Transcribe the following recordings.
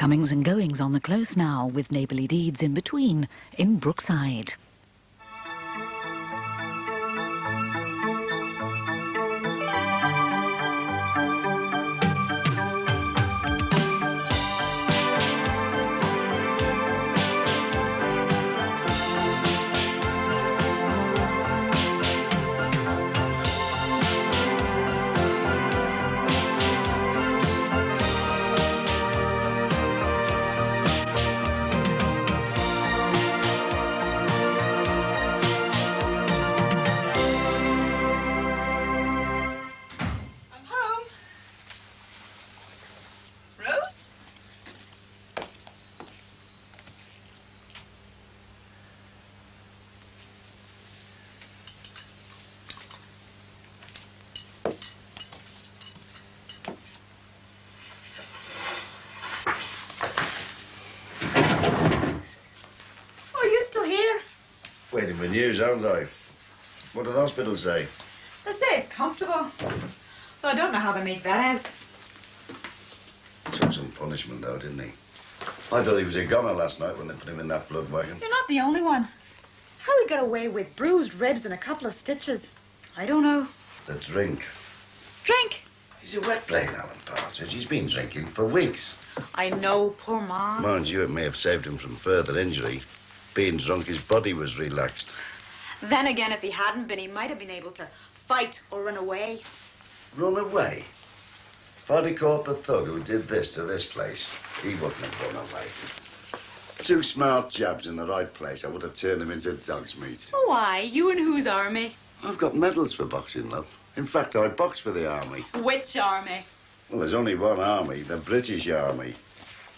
Comings and goings on the close now, with neighbourly deeds in between, in Brookside. Waiting for news, haven't I? What did the hospital say? They say it's comfortable. Though I don't know how they make that out. Took some punishment, though, didn't he? I thought he was a goner last night when they put him in that blood wagon. You're not the only one. How he got away with bruised ribs and a couple of stitches, I don't know. The drink. Drink? He's a wet brain, Alan Partridge. He's been drinking for weeks. I know, poor Mom. Mind you, it may have saved him from further injury. Being drunk, his body was relaxed. Then again, if he hadn't been, he might have been able to fight or run away. Run away? If I'd have caught the thug who did this to this place, he wouldn't have run away. 2 smart jabs in the right place, I would have turned him into dog's meat. Why? You and whose army? I've got medals for boxing, love. In fact, I boxed for the army. Which army? Well, there's only one army, the British Army.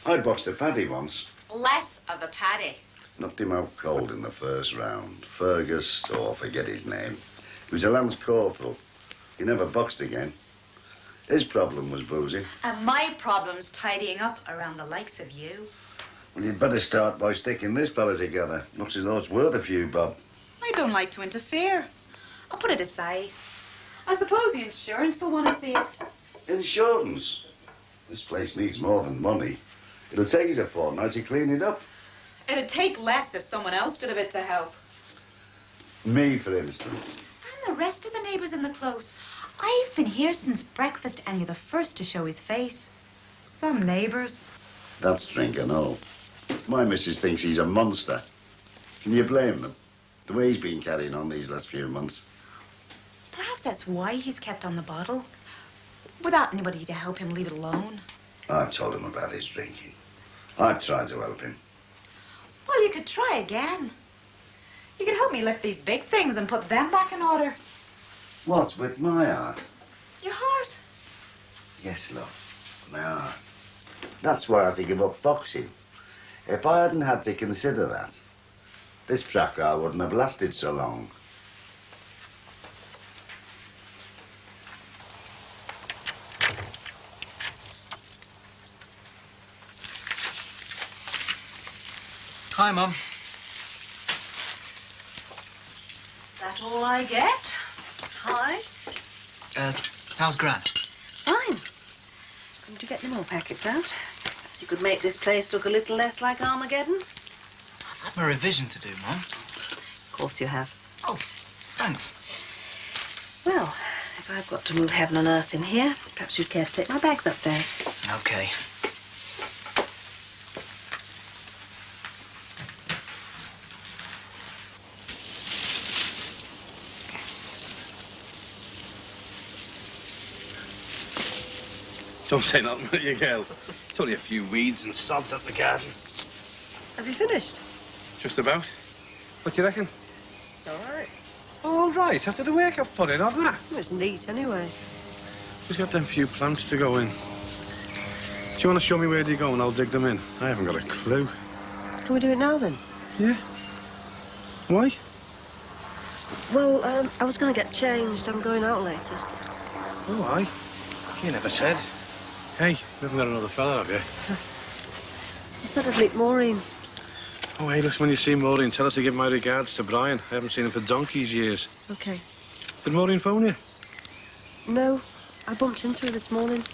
I boxed a paddy once. Less of a paddy. Knocked him out cold in the first round. Fergus, I forget his name. He was a lance corporal. He never boxed again. His problem was boozing. And my problem's tidying up around the likes of you. Well, you'd better start by sticking this fella together. Looks as though it's worth a few bob. I don't like to interfere. I'll put it aside. I suppose the insurance will want to see it. Insurance? This place needs more than money. It'll take us a fortnight to clean it up. It'd take less if someone else did a bit to help. Me, for instance. And the rest of the neighbours in the close. I've been here since breakfast and you're the first to show his face. Some neighbours. That's drink and all. My missus thinks he's a monster. Can you blame them? The way he's been carrying on these last few months. Perhaps that's why he's kept on the bottle. Without anybody to help him leave it alone. I've told him about his drinking. I've tried to help him. Well, you could try again. You could help me lift these big things and put them back in order. What's with my heart? Your heart? Yes, love. My heart. That's why I had to give up boxing. If I hadn't had to consider that, this fracas wouldn't have lasted so long. Hi, Mum. Is that all I get? Hi. How's Gran? Fine. Couldn't you get any more packets out? Perhaps you could make this place look a little less like Armageddon? I've had my revision to do, Mum. Of course you have. Oh, thanks. Well, if I've got to move heaven and earth in here, perhaps you'd care to take my bags upstairs. Okay. Don't say nothing, will you, girl? It's only a few weeds and sods up the garden. Have you finished? Just about. What do you reckon? It's all right. All right, after the work I've put in, haven't I? Well, it's neat anyway. We've got them few plants to go in. Do you want to show me where they go and I'll dig them in? I haven't got a clue. Can we do it now, then? Yeah? Why? Well, I was going to get changed. I'm going out later. Oh, why? You never said. Hey, you haven't got another fella, have you? I said I'd meet Maureen. Oh, hey, listen, when you see Maureen, tell us to give my regards to Brian. I haven't seen him for donkey's years. OK. Did Maureen phone you? No, I bumped into her this morning.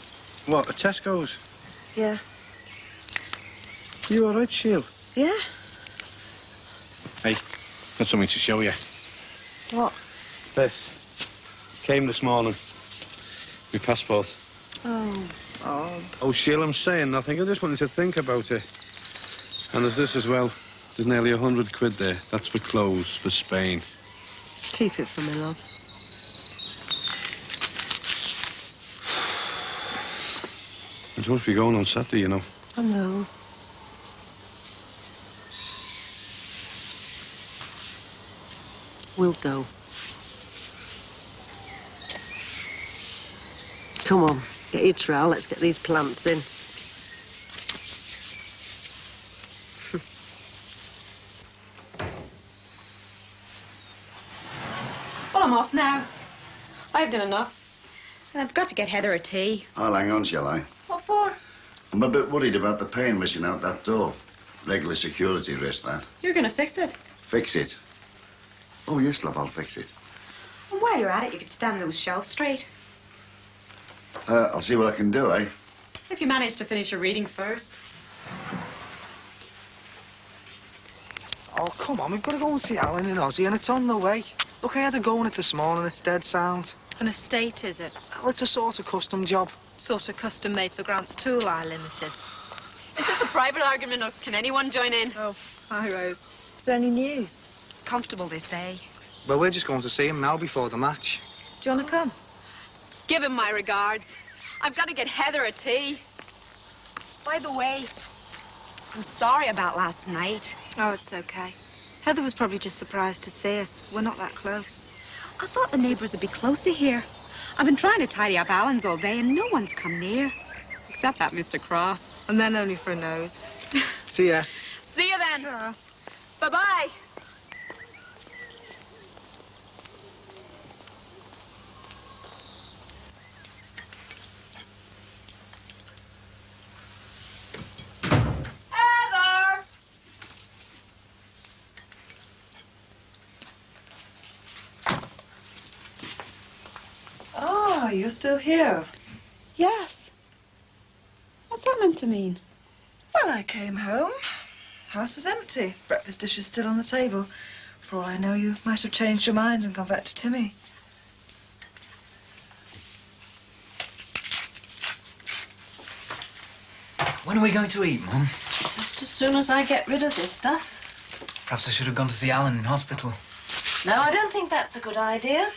What, at Tesco's? Yeah. You all right, Sheila? Yeah? Hey, got something to show you. What? This. Came this morning. My passport. Oh, odd. Oh, Sheila, I'm saying nothing. I just wanted to think about it. And there's this as well. There's nearly 100 quid there. That's for clothes for Spain. Keep it for me, love. I'm supposed to be going on Saturday, you know. I know. We'll go. Come on, get your trowel. Let's get these plants in. Well, I'm off now. I've done enough. And I've got to get Heather a tea. I'll hang on, shall I? What for? I'm a bit worried about the pain missing out that door. Regular security risk, that. You're going to fix it. Fix it. Oh, yes, love, I'll fix it. And while you're at it, you could stand those shelves straight. I'll see what I can do, eh? If you manage to finish your reading first. Oh, come on, we've got to go and see Alan and Ozzy, and it's on the way. Look, I had to go on it this morning, it's dead sound. An estate, is it? Well, it's a sort of custom job. Sort of custom made for Grant's Tool Eye Limited. Is this a private argument or can anyone join in? Oh, hi, Rose. Is there any news? Comfortable, they say. Well, we're just going to see him now before the match. Do you want to come? Give him my regards. I've got to get Heather a tea. By the way, I'm sorry about last night. Oh, it's okay. Heather was probably just surprised to see us. We're not that close. I thought the neighbours would be closer here. I've been trying to tidy up Alan's all day and no one's come near. Except that Mr. Cross. And then only for a nose. See ya. See you then. Sure. Bye-bye. Heather! Oh, you're still here. Yes. What's that meant to mean? Well, I came home. House was empty. Breakfast dishes still on the table. For all I know, you might have changed your mind and gone back to Timmy. When are we going to eat, Mum? Just as soon as I get rid of this stuff. Perhaps I should have gone to see Alan in hospital. No, I don't think that's a good idea.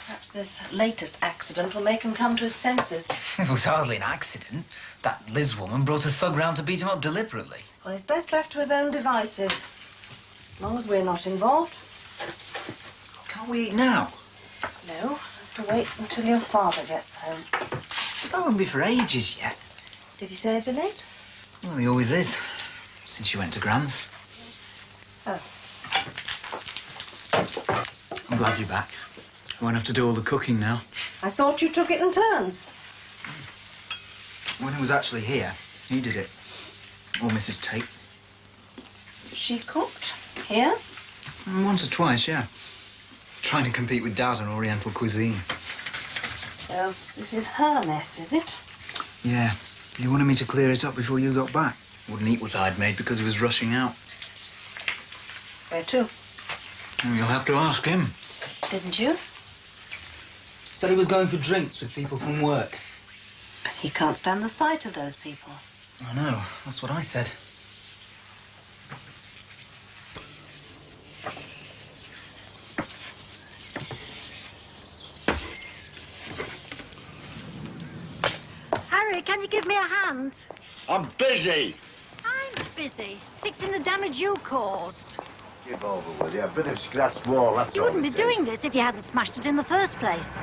Perhaps this latest accident will make him come to his senses. It was hardly an accident. That Liz woman brought a thug round to beat him up deliberately. Well, he's best left to his own devices. As long as we're not involved. Can't we eat now? No, have to wait until your father gets home. It won't be for ages yet. Did he say he'd be late? Well, he always is, since you went to Grant's. Oh. I'm glad you're back. I won't have to do all the cooking now. I thought you took it in turns. When he was actually here, he did it. Or Mrs. Tate. She cooked? Here? Once or twice, yeah. Trying to compete with Dad on Oriental cuisine. So, this is her mess, is it? Yeah. He wanted me to clear it up before you got back. Wouldn't eat what I'd made because he was rushing out. Where to? Well, you'll have to ask him. Didn't you? Said he was going for drinks with people from work. But he can't stand the sight of those people. I know. That's what I said. Harry, can you give me a hand? I'm busy. I'm busy fixing the damage you caused. Give over with you. A bit of scratched wall, that's You all wouldn't be it is. doing this if you hadn't smashed it in the first place.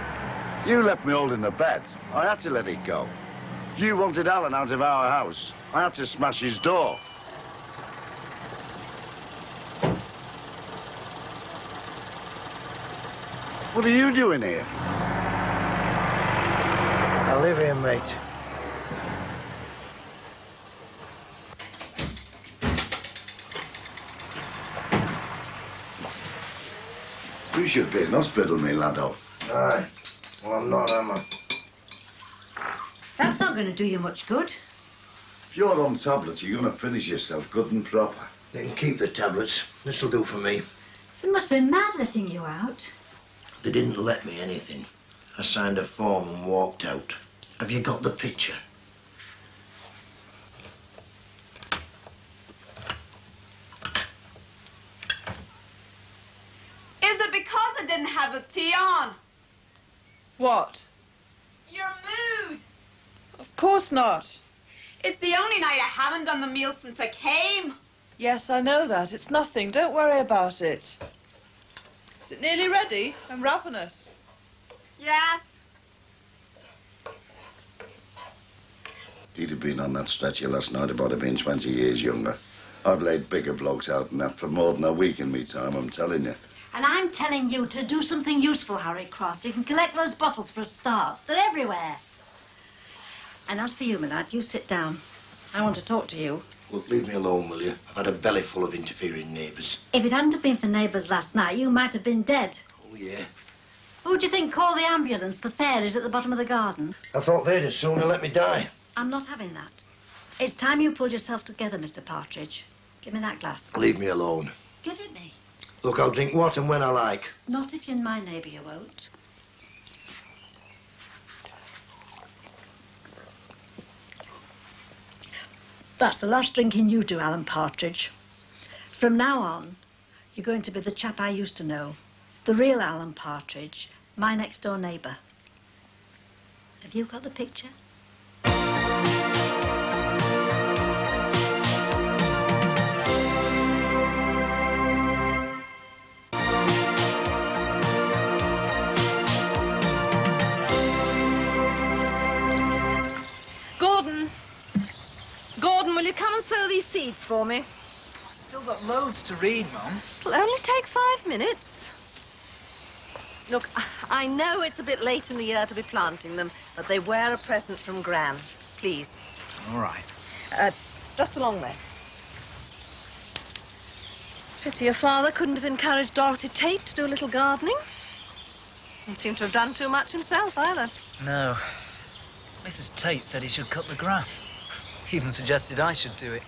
You left me holding the bed. I had to let it go. You wanted Alan out of our house. I had to smash his door. What are you doing here? I live here, mate. You should be in hospital, me laddo. Aye. Well, I'm not, am I? That's not going to do you much good. If you're on tablets, you're going to finish yourself good and proper. They can keep the tablets. This'll do for me. They must be mad letting you out. They didn't let me anything. I signed a form and walked out. Have you got the picture? Is it because I didn't have the tea on? What? Your mood. Of course not. It's the only night I haven't done the meal since I came. Yes, I know that. It's nothing. Don't worry about it. Is it nearly ready? I'm ravenous. Yes. He'd have been on that stretcher last night about have been 20 years younger. I've laid bigger blokes out than that for more than a week in me time, I'm telling you. And I'm telling you to do something useful, Harry Cross. You can collect those bottles for a start. They're everywhere. And as for you, my lad, you sit down. I want to talk to you. Look, leave me alone, will you? I've had a belly full of interfering neighbours. If it hadn't have been for neighbours last night, you might have been dead. Oh, yeah? Who do you think called the ambulance? The fairies at the bottom of the garden? I thought they'd as soon let me die. I'm not having that. It's time you pulled yourself together, Mr. Partridge. Give me that glass. Leave me alone. Give it me. Look, I'll drink what and when I like. Not if you're my neighbour, you won't. That's the last drinking you do, Alan Partridge. From now on, you're going to be the chap I used to know. The real Alan Partridge, my next-door neighbour. Have you got the picture? Gordon, will you come and sow these seeds for me? I've still got loads to read, Mum. It'll only take 5 minutes. Look, I know it's a bit late in the year to be planting them, but they were a present from Gran. Please. All right. Just a long way. Pity your father couldn't have encouraged Dorothy Tate to do a little gardening. Didn't seem to have done too much himself, either. No. Mrs. Tate said he should cut the grass. Even suggested I should do it.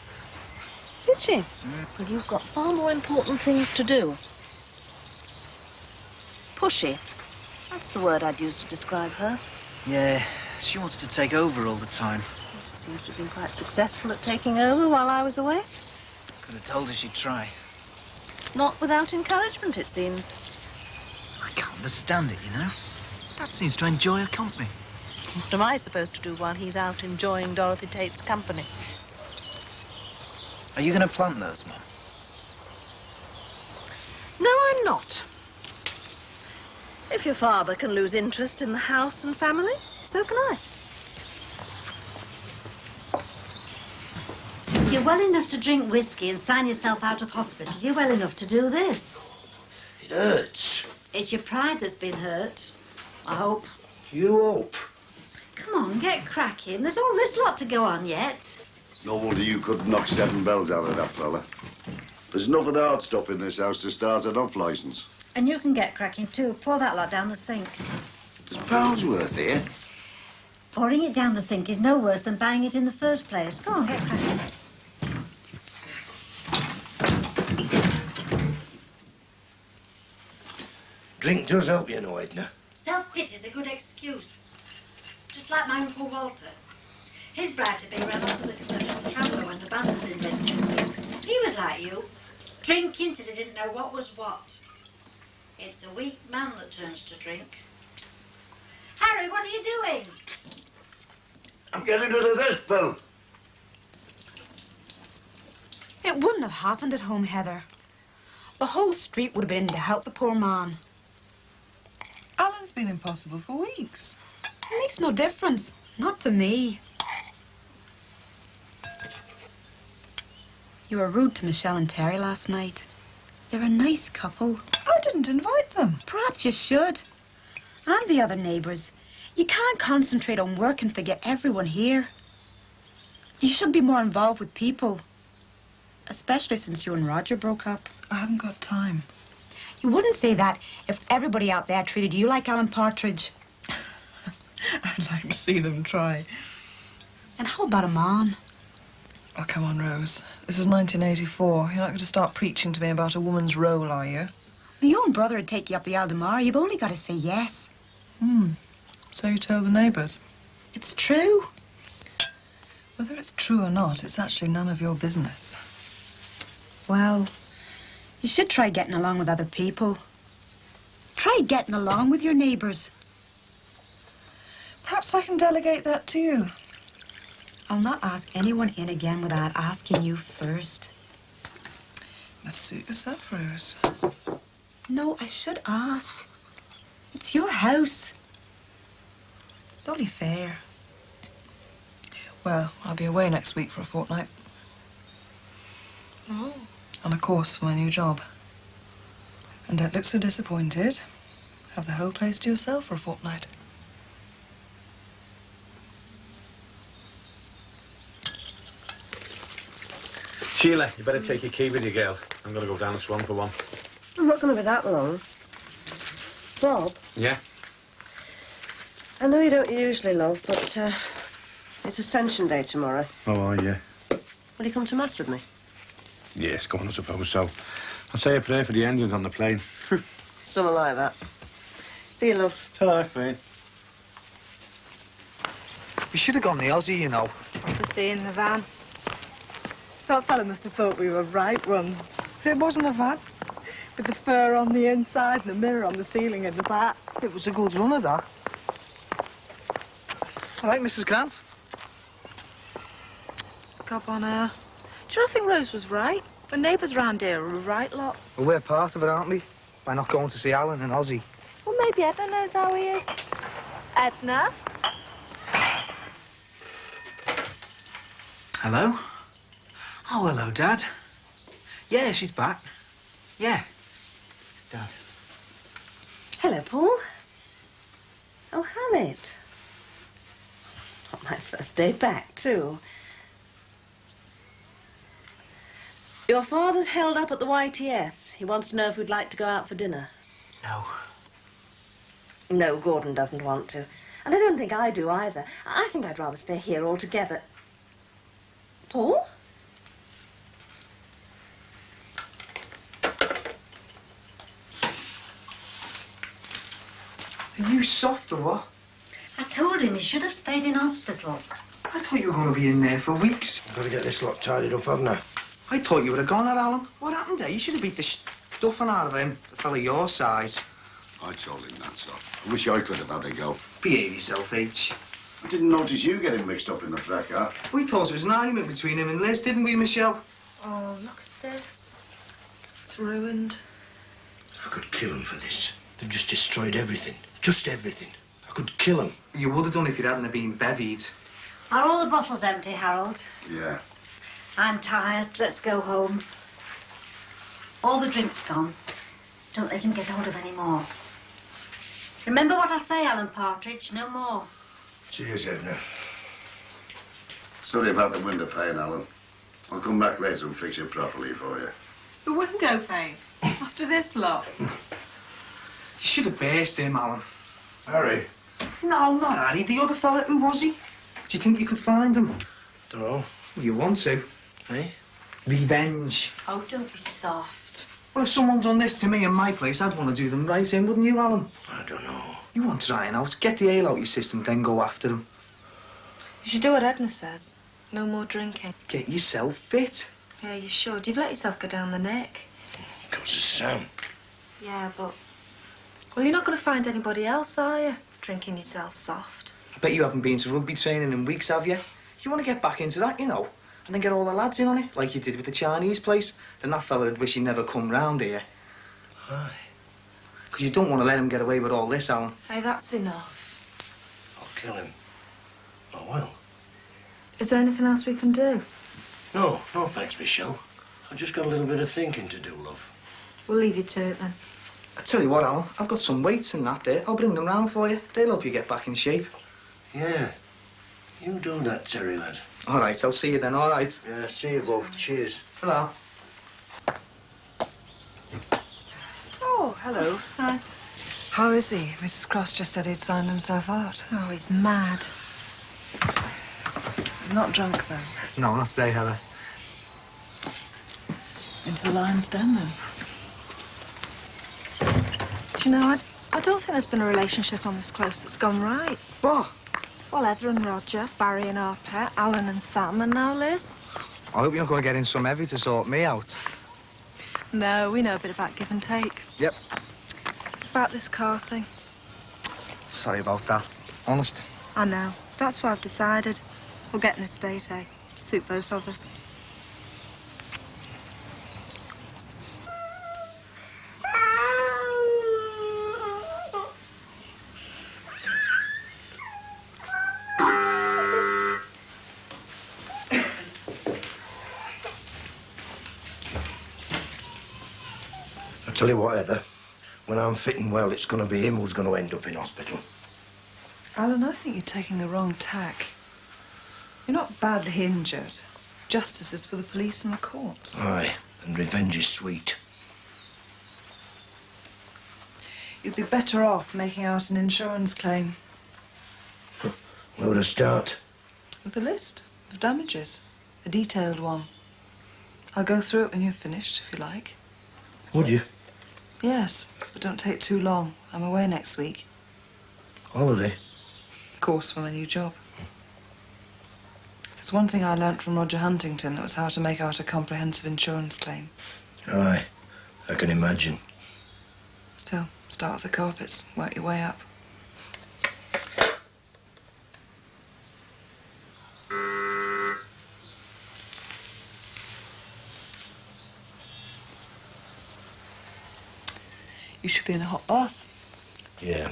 Did she? Well, you've got far more important things to do. Pushy. That's the word I'd use to describe her. Yeah, she wants to take over all the time. She seems to have been quite successful at taking over while I was away. Could have told her she'd try. Not without encouragement, it seems. I can't understand it, you know. Dad seems to enjoy her company. What am I supposed to do while he's out enjoying Dorothy Tate's company? Are you going to plant those, Mum? No, I'm not. If your father can lose interest in the house and family, so can I. If you're well enough to drink whiskey and sign yourself out of hospital, you're well enough to do this. It hurts. It's your pride that's been hurt, I hope. You hope. Come on, get cracking. There's all this lot to go on yet. No wonder you couldn't knock 7 bells out of that fella. There's enough of the hard stuff in this house to start an off licence. And you can get cracking too. Pour that lot down the sink. There's pounds worth here. Pouring it down the sink is no worse than buying it in the first place. Go on, get cracking. Drink does help, you know, Edna. Self-pity's a good excuse. Just like my Uncle Walter. His bride-to-be ran off with a commercial traveller when the band had been dead 2 weeks. He was like you, drinking till he didn't know what was what. It's a weak man that turns to drink. Harry, what are you doing? I'm getting rid of this, Phil. It wouldn't have happened at home, Heather. The whole street would have been in to help the poor man. Alan's been impossible for weeks. It makes no difference. Not to me. You were rude to Michelle and Terry last night. They're a nice couple. I didn't invite them. Perhaps you should. And the other neighbours. You can't concentrate on work and forget everyone here. You should be more involved with people. Especially since you and Roger broke up. I haven't got time. You wouldn't say that if everybody out there treated you like Alan Partridge. I'd like to see them try. And how about a man? Oh, come on, Rose. This is 1984. You're not going to start preaching to me about a woman's role, are you? Your own brother would take you up the Aldemar. You've only got to say yes. So you told the neighbours. It's true. Whether it's true or not, it's actually none of your business. Well, you should try getting along with other people. Try getting along with your neighbours. Perhaps I can delegate that to you. I'll not ask anyone in again without asking you first. Must suit yourself, Rose. No, I should ask. It's your house. It's only fair. Well, I'll be away next week for a fortnight. Oh. On a course for my new job. And don't look so disappointed. Have the whole place to yourself for a fortnight. Sheila, you better take your key with you, girl. I'm going to go down to Swan for one. I'm not going to be that long. Bob? Yeah? I know you don't usually, love, but it's Ascension Day tomorrow. Oh, yeah. Will you come to Mass with me? Yes, go on, I suppose so. I'll say a prayer for the engines on the plane. Something like that. See you, love. Ta-ra, Queen. We should have gone the Aussie, you know. To see in the van. That fella must have thought we were right ones. It wasn't a van. With the fur on the inside and the mirror on the ceiling in the back. It was a good run of that. All right, Mrs. Grant. God on her. Do you not think Rose was right? The neighbours round here are a right lot. Well, we're part of it, aren't we? By not going to see Alan and Ozzy. Well, maybe Edna knows how he is. Edna? Hello? Oh, hello, Dad. Yeah, she's back. Yeah. Dad. Hello, Paul. Oh, Hamid. Not my first day back, too. Your father's held up at the YTS. He wants to know if we'd like to go out for dinner. No. No, Gordon doesn't want to. And I don't think I do either. I think I'd rather stay here altogether. Paul? Are you soft or what? I told him he should have stayed in hospital. I thought you were going to be in there for weeks. I've got to get this lot tidied up, haven't I? I thought you would have gone there, Alan. What happened there? You should have beat the stuffing out of him, the fella your size. I told him that, so. I wish I could have had a go. Behave yourself, H. I didn't notice you getting mixed up in the fracas. We thought it was an argument between him and Liz, didn't we, Michelle? Oh, look at this. It's ruined. I could kill him for this. They've just destroyed everything. Just everything. I could kill him. You would have done if you hadn't have been bevied. Are all the bottles empty, Harold? Yeah. I'm tired. Let's go home. All the drink's gone. Don't let him get hold of any more. Remember what I say, Alan Partridge. No more. Cheers, Edna. Sorry about the window pane, Alan. I'll come back later and fix it properly for you. The window pane? After this lot? You should have burst him, Alan. Harry? No, not Harry. The other fella. Who was he? Do you think you could find him? Dunno. You want to. Eh? Revenge. Oh, don't be soft. Well, if someone done this to me in my place, I'd want to do them right in, wouldn't you, Alan? I don't know. You want trying out. Get the ale out your system, then go after them. You should do what Edna says. No more drinking. Get yourself fit. Yeah, you should. You've let yourself go down the neck. Comes of Sam. Yeah, but... Well, you're not going to find anybody else, are you? Drinking yourself soft. I bet you haven't been to rugby training in weeks, have you? You want to get back into that, you know, and then get all the lads in on it, like you did with the Chinese place. Then that fella would wish he'd never come round here. Aye. Because you don't want to let him get away with all this, Alan. Hey, that's enough. I'll kill him. Oh, well. Is there anything else we can do? No, no thanks, Michelle. I've just got a little bit of thinking to do, love. We'll leave you to it, then. I tell you what, Alan, I've got some weights and that there. I'll bring them round for you. They'll help you get back in shape. Yeah. You do that, Terry, lad. All right, I'll see you then, all right? Yeah, see you both. Cheers. Ta-ra. Oh, hello. Hi. How is he? Mrs. Cross just said he'd signed himself out. Oh, he's mad. He's not drunk, though. No, not today, Heather. Into the lion's den, then. Do you know, I don't think there's been a relationship on this close that's gone right. What? Well, Heather and Roger, Barry and our pet, Alan and Sam, and now Liz. I hope you're not going to get in some heavy to sort me out. No, we know a bit about give and take. Yep. About this car thing. Sorry about that. Honest. I know. That's what I've decided. We'll get an estate, eh? Suit both of us. I tell you what, Heather, when I'm fitting well, it's going to be him who's going to end up in hospital. Alan, I think you're taking the wrong tack. You're not badly injured. Justice is for the police and the courts. Aye, and revenge is sweet. You'd be better off making out an insurance claim. Where would I start? With a list of damages. A detailed one. I'll go through it when you've finished, if you like. Would you? Yes, but don't take too long. I'm away next week. Holiday? Of course, for my new job. There's one thing I learnt from Roger Huntington. It was how to make out a comprehensive insurance claim. Aye, I can imagine. So, start with the carpets, work your way up. You should be in a hot bath. Yeah,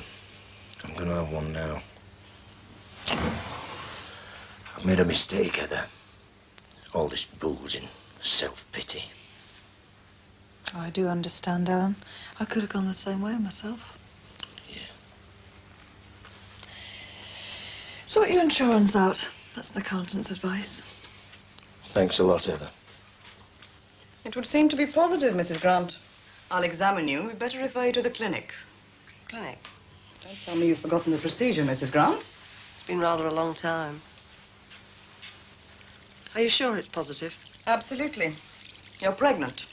I'm going to have one now. I've made a mistake, Heather. All this boozing, self-pity. Oh, I do understand, Alan. I could have gone the same way myself. Yeah. Sort your insurance out. That's an accountant's advice. Thanks a lot, Heather. It would seem to be positive, Mrs. Grant. I'll examine you. We'd better refer you to the clinic. Clinic? Don't tell me you've forgotten the procedure, Mrs. Grant. It's been rather a long time. Are you sure it's positive? Absolutely. You're pregnant.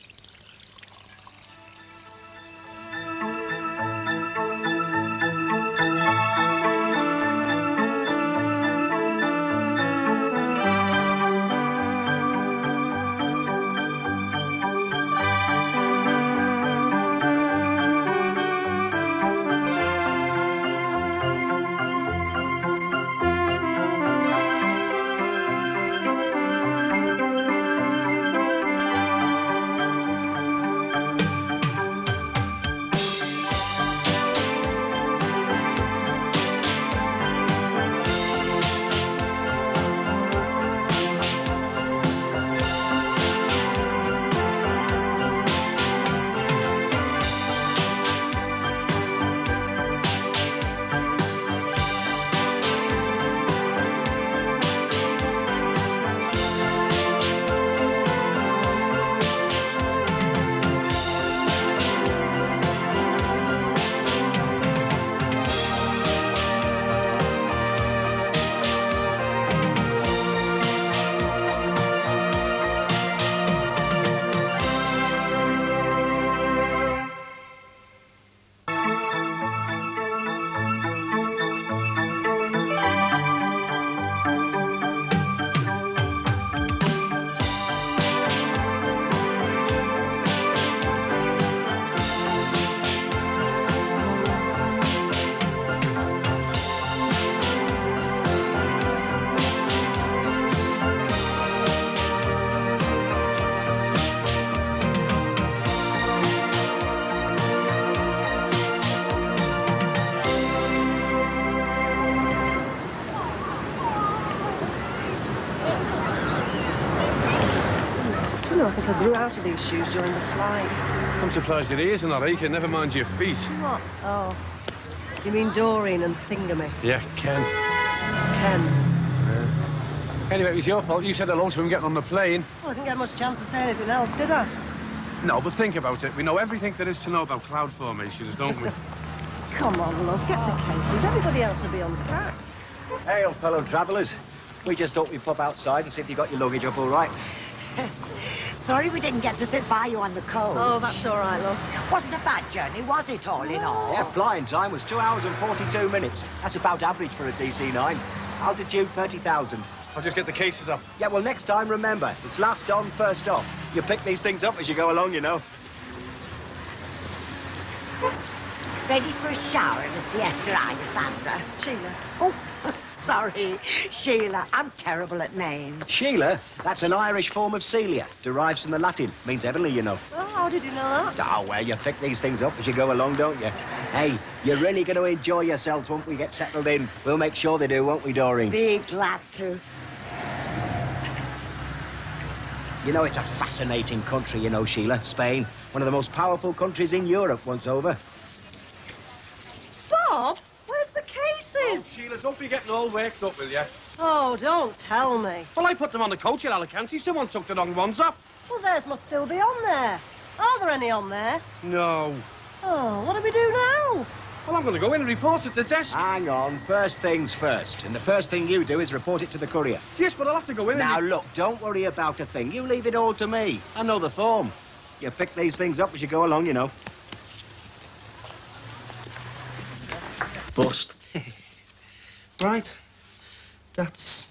I think I grew out of these shoes during the flight. I'm surprised your ears are not aching, never mind your feet. What? Oh. You mean Doreen and Thingamy? Yeah, Ken. Ken. Anyway, it was your fault. You said hello to him getting on the plane. Well, I didn't get much chance to say anything else, did I? No, but think about it. We know everything there is to know about cloud formations, don't we? Come on, love, get the cases. Everybody else will be on the track. Hail, fellow travellers. We just thought we'd pop outside and see if you got your luggage up all right. Sorry we didn't get to sit by you on the coach. Oh, that's all right, love. Wasn't a bad journey, was it, all in all? Yeah, flying time was 2 hours and 42 minutes. That's about average for a DC-9. Altitude 30,000. I'll just get the cases up. Yeah, well, next time, remember, it's last on, first off. You pick these things up as you go along, you know. Ready for a shower and a siesta, are you, Sandra? Sheila. Oh, sorry, Sheila. I'm terrible at names. Sheila? That's an Irish form of Celia. Derives from the Latin. Means heavenly, you know. Oh, how did you know that? Oh, well, you pick these things up as you go along, don't you? Hey, you're really going to enjoy yourselves once we get settled in. We'll make sure they do, won't we, Doreen? Be glad to. You know, it's a fascinating country, you know, Sheila. Spain. One of the most powerful countries in Europe once over. Bob, where's the cases? Oh, Sheila, don't be getting all worked up, will you? Oh, don't tell me. Well, I put them on the coach in Alicante. Someone took the wrong ones off. Well, theirs must still be on there. Are there any on there? No. Oh, what do we do now? Well, I'm going to go in and report at the desk. Hang on. First things first. And the first thing you do is report it to the courier. Yes, but I'll have to go in Now, and... look, don't worry about a thing. You leave it all to me. I know the form. You pick these things up as you go along, you know. Bust. Right. That's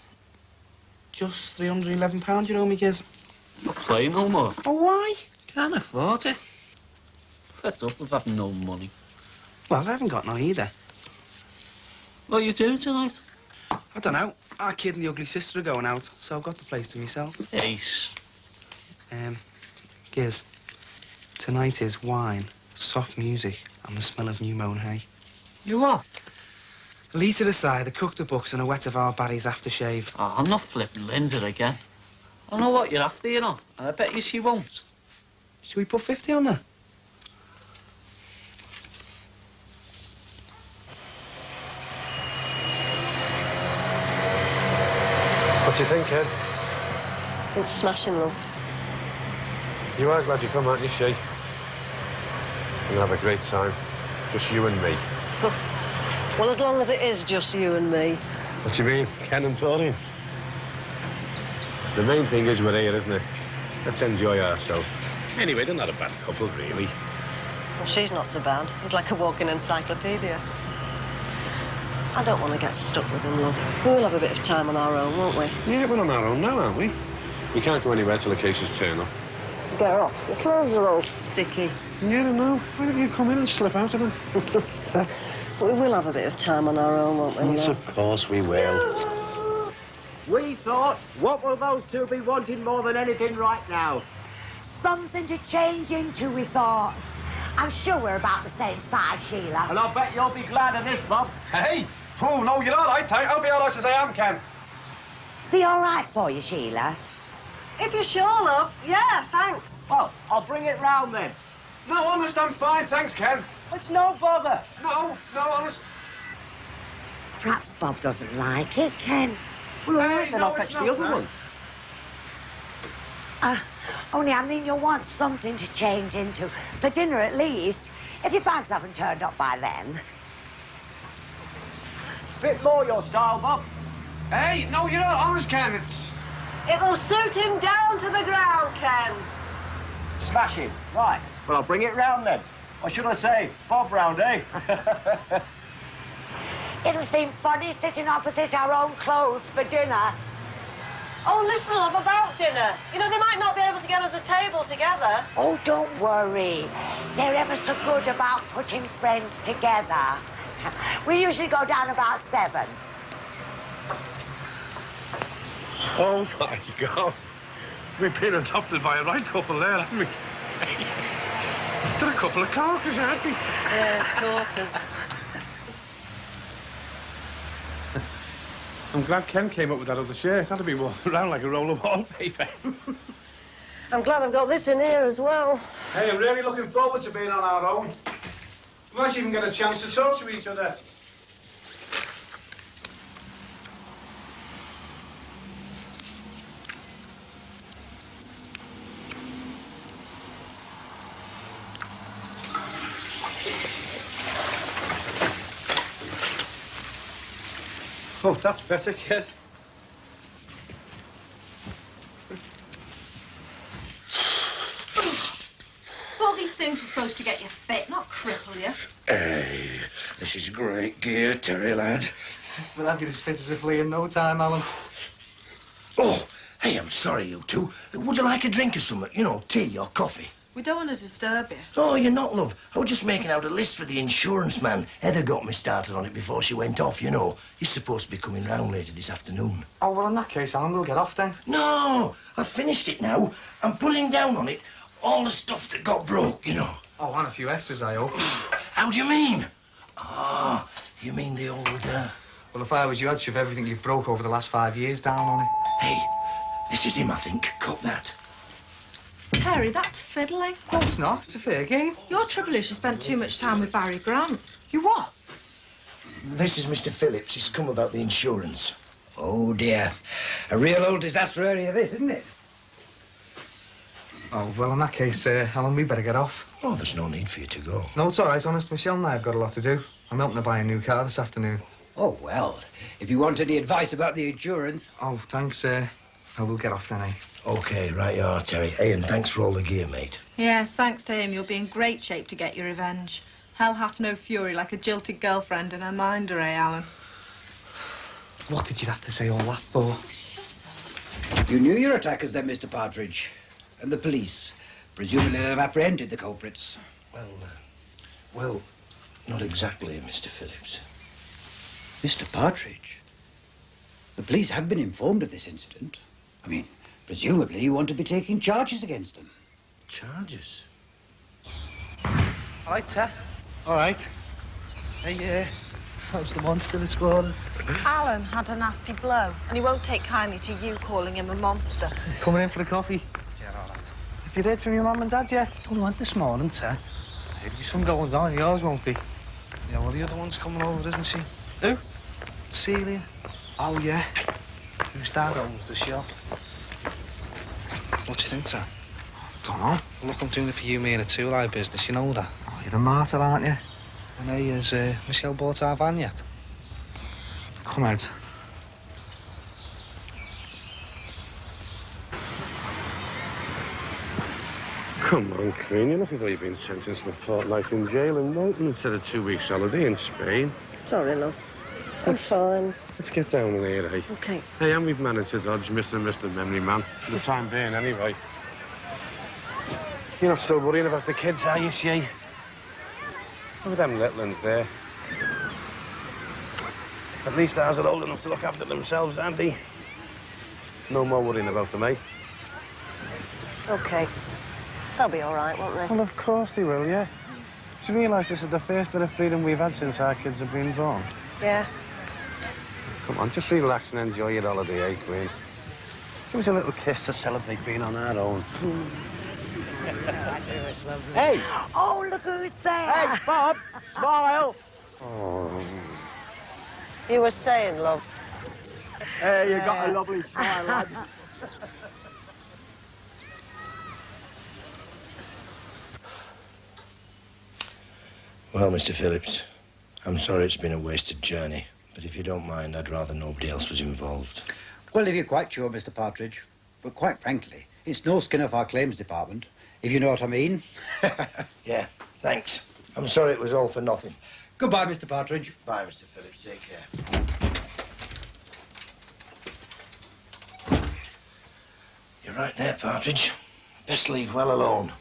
just £311 you owe me, Giz. Not playing no more. Oh, why? Can't afford it. Fed up with having no money. Well, I haven't got none either. What are you doing tonight? I don't know. Our kid and the ugly sister are going out, so I've got the place to myself. Ace. Giz, tonight is wine, soft music, and the smell of new mown hay. You what? A litre of cider, cooked the books, and a wet of our Barry's aftershave. Oh, I'm not flipping Linda again. I know what you're after, you know, and I bet you she won't. Should we put 50 on there? What do you think, Ken? It's smashing, love. You are glad you come, aren't you, She? We'll have a great time. Just you and me. Well, as long as it is just you and me. What do you mean? Ken and Doreen? The main thing is we're here, isn't it? Let's enjoy ourselves. Anyway, they're not a bad couple, really. Well, she's not so bad. He's like a walking encyclopedia. I don't want to get stuck with him, love. We'll have a bit of time on our own, won't we? Yeah, we're on our own now, aren't we? We can't go anywhere till the cases turn up. Get off. Your clothes are all sticky. Yeah, I don't know. Why don't you come in and slip out of them? We will have a bit of time on our own, won't we? Yes, of course we will. We thought, what will those two be wanting more than anything right now? Something to change into, we thought. I'm sure we're about the same size, Sheila. And I'll bet you'll be glad of this, Bob. Hey! Oh, no, you're all right, thank. I'll be all right as I am, Ken. Be all right for you, Sheila? If you're sure, love. Yeah, thanks. Well, I'll bring it round then. No, honest, I'm fine, thanks, Ken. It's no bother. No, honest. Perhaps Bob doesn't like it, Ken. Well, Hey, then no, I'll fetch it's the not other that. one. Only I mean you'll want something to change into. For dinner, at least. If your bags haven't turned up by then. Bit more your style, Bob. Hey, no, you're not honest, Ken. It'll suit him down to the ground, Ken. Smashing. Right. Well, I'll bring it round then. Or should I say, Bob round, eh? It'll seem funny sitting opposite our own clothes for dinner. Oh, listen, love, about dinner. You know, they might not be able to get us a table together. Oh, don't worry. They're ever so good about putting friends together. We usually go down about 7. Oh, my God. We've been adopted by a right couple there, haven't we? They're a couple of corkers, aren't they? Yeah, corkers. I'm glad Ken came up with that other shirt. That'd be walking around like a roll of wallpaper. I'm glad I've got this in here as well. Hey, I'm really looking forward to being on our own. We might even get a chance to talk to each other. Oh, that's better, kid. supposed to get you fit, not cripple you. Hey, this is great gear, Terry, lad. We'll have you as fit as a flea in no time, Alan. Oh, hey, I'm sorry, you two. Would you like a drink or something? You know, tea or coffee? We don't want to disturb you. Oh, you're not, love. I was just making out a list for the insurance man. Heather got me started on it before she went off, you know. He's supposed to be coming round later this afternoon. Oh, well, in that case, Alan, we'll get off then. No, I've finished it now. I'm putting down on it all the stuff that got broke, you know. Oh, and a few extras, I hope. How do you mean? Ah, you mean the old, Well, if I was you, I'd shove everything you've broke over the last 5 years down on it. Hey, this is him, I think. Cut that. Terry, that's fiddling. No, it's not. It's a fair game. Your trouble is you spent too much time with Barry Grant. You what? This is Mr. Phillips. He's come about the insurance. Oh, dear. A real old disaster area, this, isn't it? Oh, well, in that case, Alan, we better get off. Oh, there's no need for you to go. No, it's all right, honest. Michelle and I have got a lot to do. I'm helping her buy a new car this afternoon. Oh, well, if you want any advice about the insurance... Oh, thanks, I will get off then, eh? OK, right you are, Terry. Hey, and thanks for all the gear, mate. Yes, thanks to him, you'll be in great shape to get your revenge. Hell hath no fury like a jilted girlfriend in her minder, eh, Alan? What did you have to say all that for? You knew your attackers then, Mr. Partridge. And the police. Presumably they've apprehended the culprits. Well, not exactly, Mr. Phillips. Mr. Partridge? The police have been informed of this incident. I mean, presumably you want to be taking charges against them. Charges? All right, sir. All right. Hey, how's the monster this morning? Alan had a nasty blow, and he won't take kindly to you calling him a monster. Coming in for a coffee? Yeah, all right. Have you heard from your mum and dad yet? Only went this morning, sir. There'll be some goings on in yours, won't there? Yeah, well, the other one's coming over, isn't she? Who? Celia. Oh, yeah. Whose dad owns the shop. What do you think, sir? Don't know. Look, I'm doing it for you, me, and a two-eye business, you know that. Oh, you're a martyr, aren't you? And hey, has Michelle bought our van yet? Come, Ed. Come on, Queen. You look as though you've been sentenced to a fortnight in jail in Walton instead of 2 weeks holiday in Spain. Sorry, love. I'm fine. Let's get down in here, eh? OK. Hey, and we've managed to dodge Mr. Memory Man for the time being, anyway. You're not still worrying about the kids, are you, Shay? Look at them little ones there. At least ours are old enough to look after themselves, aren't they? No more worrying about them, eh? OK. They'll be all right, won't they? Well, of course they will, yeah. Do you realise this is the first bit of freedom we've had since our kids have been born? Yeah. Come on, just relax and enjoy your holiday, eh, Queen? Give us a little kiss to celebrate being on our own. Hey! Oh, look who's there! Hey, Bob, smile! Oh. You were saying, love. Hey, you got a lovely smile, lad. Well, Mr. Phillips, I'm sorry it's been a wasted journey, but if you don't mind, I'd rather nobody else was involved. Well, if you're quite sure, Mr. Partridge. But quite frankly, it's no skin off our claims department, if you know what I mean. Yeah, thanks. I'm sorry it was all for nothing. Goodbye, Mr. Partridge. Bye, Mr. Phillips. Take care. You're right there, Partridge. Best leave well alone.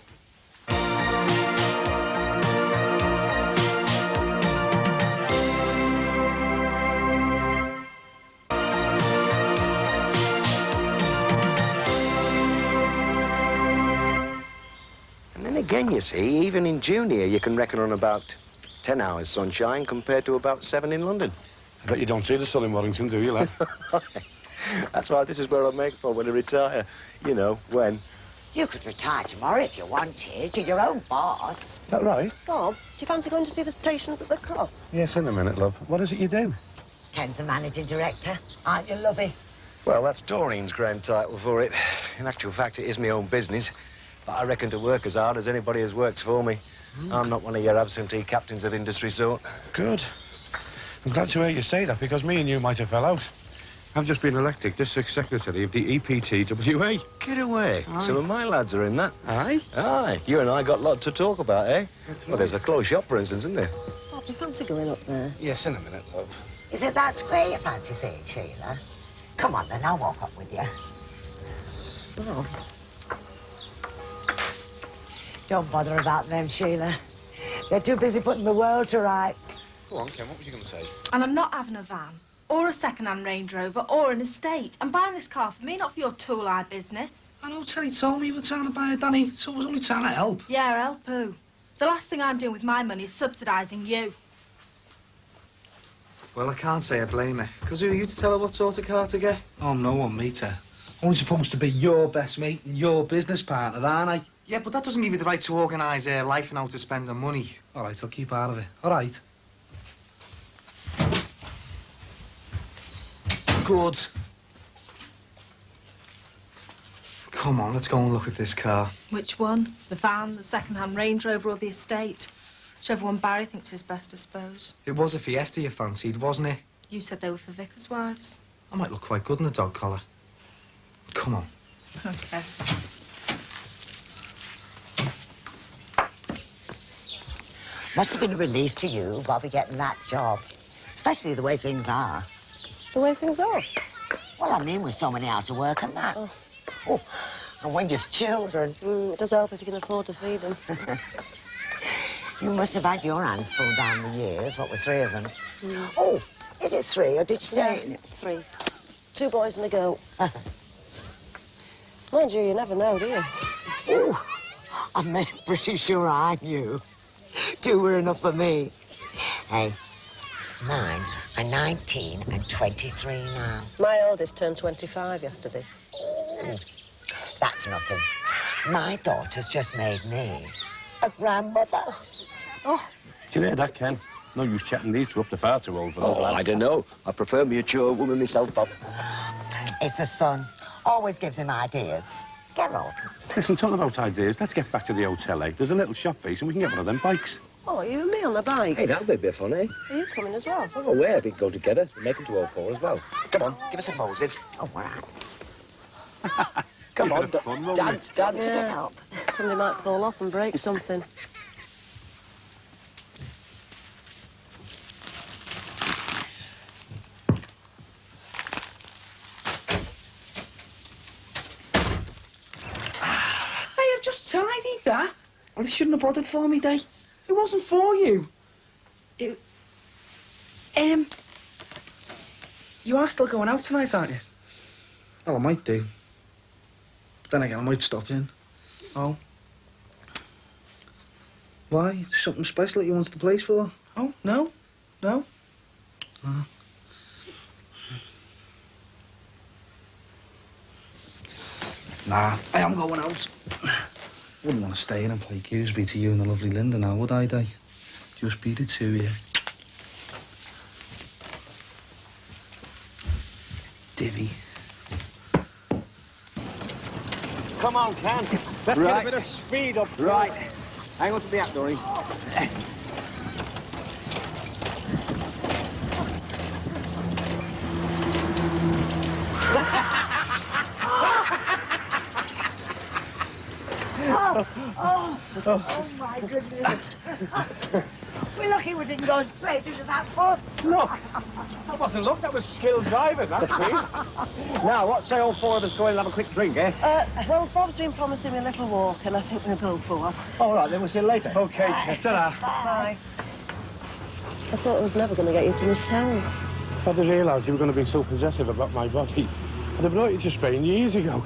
Again, you see, even in June here, you can reckon on about 10 hours sunshine compared to about 7 in London. I bet you don't see the sun in Warrington, do you, lad? That's why this is where I make for when I retire. You know, when. You could retire tomorrow if you wanted. You're your own boss. Is that right? Bob, do you fancy going to see the stations at the Cross? Yes, in a minute, love. What is it you do? Ken's a managing director, aren't you, lovey? Well, that's Doreen's grand title for it. In actual fact, it is my own business. But I reckon to work as hard as anybody who's works for me. I'm not one of your absentee captains of industry sort. Good. I'm glad to hear you say that, because me and you might have fell out. I've just been elected District Secretary of the EPTWA. Get away. Aye. Some of my lads are in that. Aye? Aye. You and I got a lot to talk about, eh? Well, there's a closed shop, for instance, isn't there? Bob, do you fancy going up there? Yes, in a minute, love. Is it that square you fancy seeing, Sheila? Come on, then, I'll walk up with you. Oh. Don't bother about them, Sheila. They're too busy putting the world to rights. Go on, Ken, what was you going to say? And I'm not having a van, or a second-hand Range Rover, or an estate. I'm buying this car for me, not for your tool-eye business. I know Terry told me you were trying to buy it, Danny, so I was only trying to help. Yeah, help who? The last thing I'm doing with my money is subsidising you. Well, I can't say I blame her. Because who are you to tell her what sort of car to get? Oh, no one, meter. Only supposed to be your best mate and your business partner, aren't I? Yeah, but that doesn't give you the right to organise her life and how to spend her money. All right, I'll keep out of it. All right. Good. Come on, let's go and look at this car. Which one? The van, the second-hand Range Rover, or the estate? Whichever one Barry thinks is best, I suppose. It was a Fiesta you fancied, wasn't it? You said they were for vicar's wives. I might look quite good in a dog collar. Come on. OK. Must have been a relief to you, Bobby, getting that job. Especially the way things are. The way things are? Well, I mean, with so many out of work and that. Oh, and when you've children. It does help if you can afford to feed them. You must have had your hands full down the years, what with 3 of them. Oh, is it 3, or did you say... Yeah, 3. 2 boys and a girl. Mind you know do you? Oh, I'm pretty sure I knew. 2 were enough for me. Hey, mine are 19 and 23 now. My oldest turned 25 yesterday. That's nothing. My daughter's just made me a grandmother. Oh. Did you hear that, Ken? No use chatting these 2 up to far too old for those lads. I don't know. I prefer me a mature woman myself, Bob. It's the son. Always gives him ideas. Get on. Listen, talking about ideas, let's get back to the hotel, eh? There's a little shop face and we can get one of them bikes. Oh, you and me on the bike? Hey, that'll be a bit fun, eh? Are you coming as well? Oh, yeah, we can go together. We'll make them to all 4 as well. Come on, give us a positive. Oh, all right. Come on, fun, dance. Yeah. Get up. Somebody might fall off and break something. I've just tidied that. Well, you shouldn't have bothered for me, Day. It wasn't for you. You are still going out tonight, aren't you? Well, I might do. But then again, I might stop in. Oh. Why? Is there something special that you wanted the place for? Oh, no? No? Oh. Nah, I am going out. Wouldn't want to stay in and play Gooseby to you and the lovely Linda now, would I, Day? Just be the 2 of you. Divvy. Come on, Ken. Let's get a bit of speed up. Right. Hang on to the app, Dory. Oh, my goodness. We're lucky we didn't go straight into that bus. Look, that wasn't luck, that was skilled driving, that's me. Now, what say all 4 of us go in and have a quick drink, eh? Well, Bob's been promising me a little walk, and I think we'll go for one. All right, then we'll see you later. OK, ta-ra. Bye. I thought I was never going to get you to myself. I didn't realise you were going to be so possessive about my body. I'd have brought you to Spain years ago.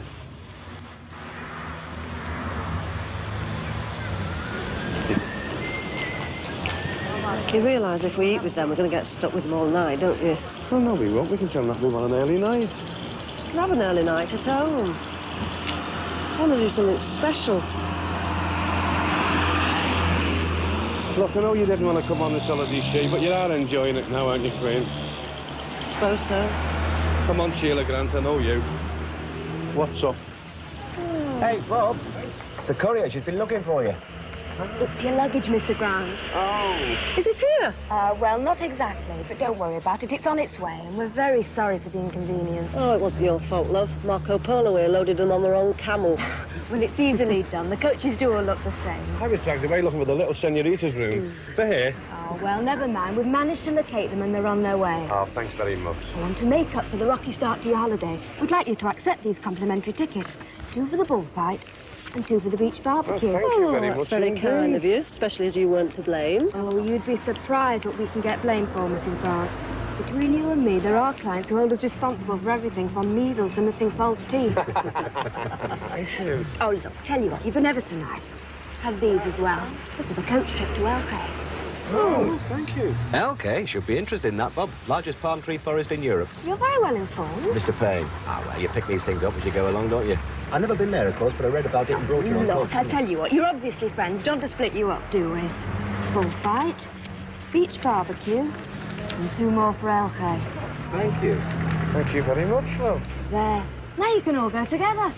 You realise if we eat with them, we're going to get stuck with them all night, don't you? Well, no, we won't. We can tell them that we want an early night. We can have an early night at home. I want to do something special. Look, I know you didn't want to come on this holiday, Shea, but you are enjoying it now, aren't you, Queen? Suppose so. Come on, Sheila Grant, I know you. What's up? Hey, Bob. It's the courier. She's been looking for you. It's your luggage, Mr. Grant. Oh. Is it here? Well, not exactly, but don't worry about it. It's on its way, and we're very sorry for the inconvenience. Oh, it wasn't your fault, love. Marco Polo here loaded them on the wrong camel. Well, it's easily done. The coaches do all look the same. I was dragged away looking for the little senorita's room. They're here. Oh, well, never mind. We've managed to locate them, and they're on their way. Oh, thanks very much. And to make up for the rocky start to your holiday, we'd like you to accept these complimentary tickets. 2 for the bullfight and 2 for the beach barbecue. Oh, thank you very That's much very indeed. kind of you, especially as you weren't to blame. Oh, you'd be surprised what we can get blamed for, Mrs. Grant. Between you and me, there are clients who hold us responsible for everything from measles to missing false teeth. Thank you. Oh, look, tell you what, you've been ever so nice. Have these as well. They're for the coach trip to Elfay. Oh, thank you. Okay, should be interested in that, Bob. Largest palm tree forest in Europe. You're very well informed. Mr. Payne. Ah, well, you pick these things up as you go along, don't you? I've never been there, of course, but I read about it in brochure on Look, I tell you what, you're obviously friends. Don't have to split you up, do we? Bullfight, beach barbecue, and 2 more for Elfay. Thank you. Thank you very much, love. There. Now you can all go together.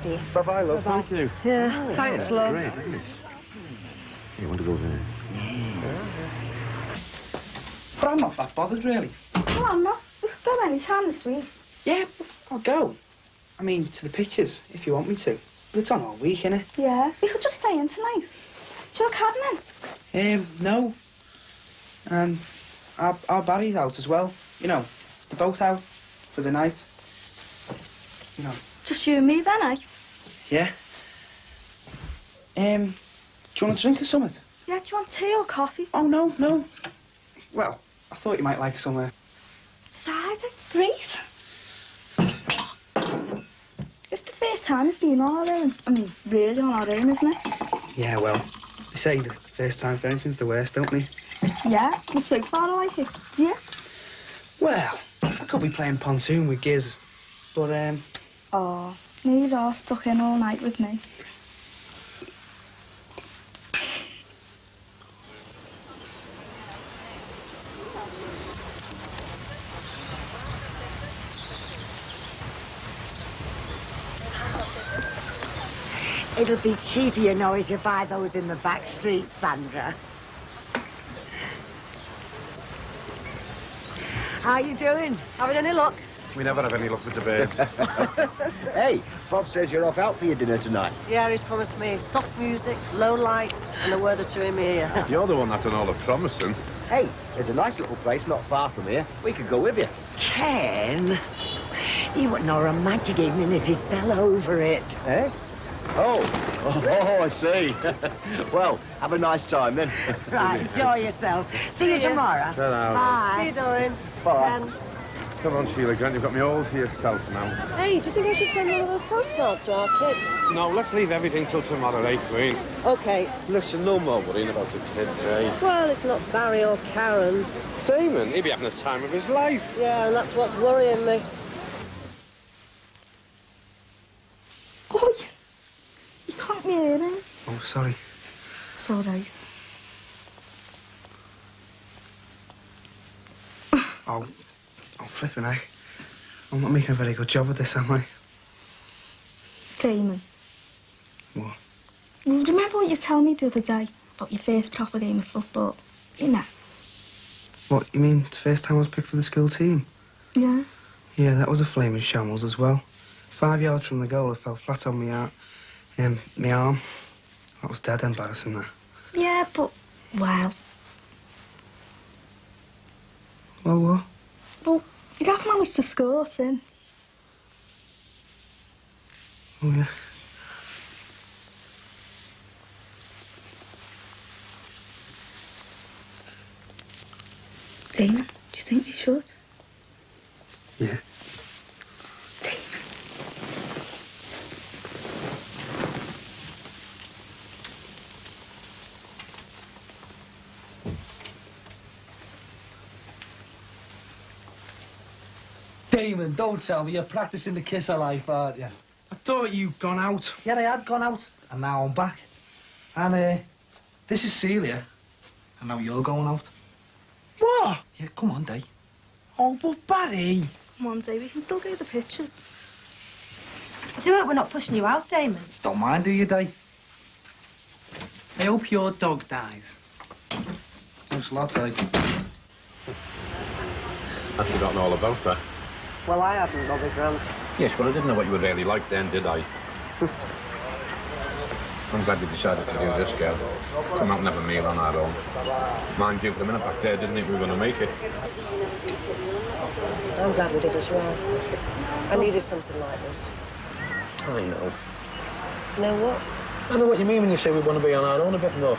See you. Bye-bye, love. Bye-bye. Thank you. Yeah, thanks, love. Great, isn't it? You want to go there? But I'm not that bothered, really. No, I'm not. We could go any time this week. Yeah, I'll go. I mean, to the pictures, if you want me to. But it's on all week, innit? Yeah, we could just stay in tonight. Sure, cabin No. And our Barry's out as well. You know, the boat out for the night. You know. Just you and me then, eh? Yeah. Do you want a drink or something? Yeah, do you want tea or coffee? Oh, no. Well, I thought you might like some, Cider? Great. It's the first time we've been on our own. I mean, really on our own, isn't it? Yeah, well, they say the first time for anything's the worst, don't they? Yeah, well, so far I like it. Do you? Well, I could be playing pontoon with Giz, but, Oh, you're all stuck in all night with me. It'll be cheaper, you know, if you buy those in the back streets, Sandra. How you doing? Having any luck? We never have any luck with the birds. Hey, Bob says you're off out for your dinner tonight. Yeah, he's promised me soft music, low lights, and a word or two in my ear. You're the one that's done all the promising. Hey, there's a nice little place not far from here. We could go with you. Ken, he wasn't no romantic evening if he fell over it. Eh? Oh, I see. Well, have a nice time then. Right, enjoy yourself. See you tomorrow. Ta-ra. Bye. See you, Doreen. Bye. Come on, Sheila Grant, you've got me all to yourself now. Hey, do you think I should send one of those postcards to our kids? No, let's leave everything till tomorrow, eh, Queen? OK. Listen, no more worrying about the kids, eh? Well, it's not Barry or Karen. Damon, he'd be having the time of his life. Yeah, and that's what's worrying me. Oh, you can't be hearing. Oh, sorry. It's all right. Oh, flipping heck. I'm not making a very good job of this, am I? Damon. What? Well, remember what you told me the other day about your first proper game of football? You know? What, you mean the first time I was picked for the school team? Yeah. Yeah, that was a flaming shambles as well. 5 yards from the goal, I fell flat on my arm. That was dead embarrassing, that. Yeah, but, well... Well, what? Well, you have managed to score since. Oh, yeah. Damon, do you think you should? Yeah. Damon. Damon, don't tell me you're practicing the kiss of life, aren't you? I thought you'd gone out. Yeah, I had gone out, and now I'm back. And, this is Celia, and now you're going out. What? Yeah, come on, Day. Oh, but Barry. Come on, Dave, we can still go to the pictures. Do it, we're not pushing you out, Damon. Don't mind, do you, Day? I hope your dog dies. Thanks a lot, Billy. I'd forgotten all about that. Well, I haven't, Bobby Grant. Yes, but I didn't know what you were really like then, did I? I'm glad you decided to do this, girl. Come out and have a meal on our own. Mind you, for a minute back there, didn't think we were going to make it. I'm glad we did as well. I needed something like this. I know. Know what? I know what you mean when you say we want to be on our own a bit more.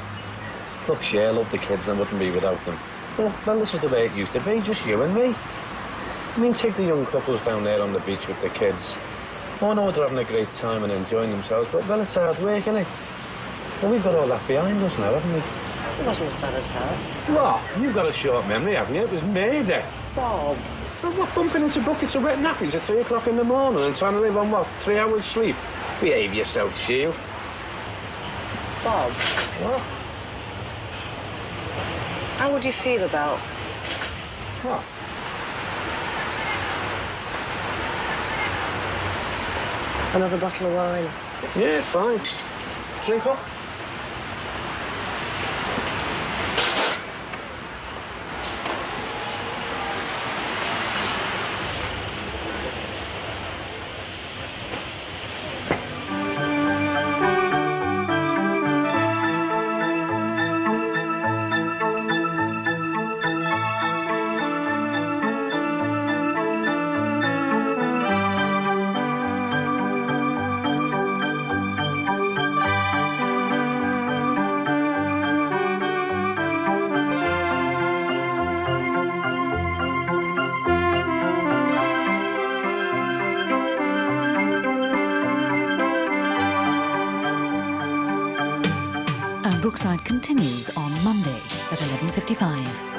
Look, Cher loved the kids and I wouldn't be without them. Well, this is the way it used to be, just you and me. I mean, take the young couples down there on the beach with the kids. Oh, I know they're having a great time and enjoying themselves, but, well, it's hard work, isn't it? Well, we've got all that behind us now, haven't we? It wasn't as bad as that. What? You've got a short memory, haven't you? It was murder. Bob. Well, what, bumping into buckets of wet nappies at 3 o'clock in the morning and trying to live on, what, 3 hours sleep? Behave yourself, Shield. Bob. What? How would you feel about... What? Another bottle of wine? Yeah, fine. Drink up. Brookside continues on Monday at 11:55.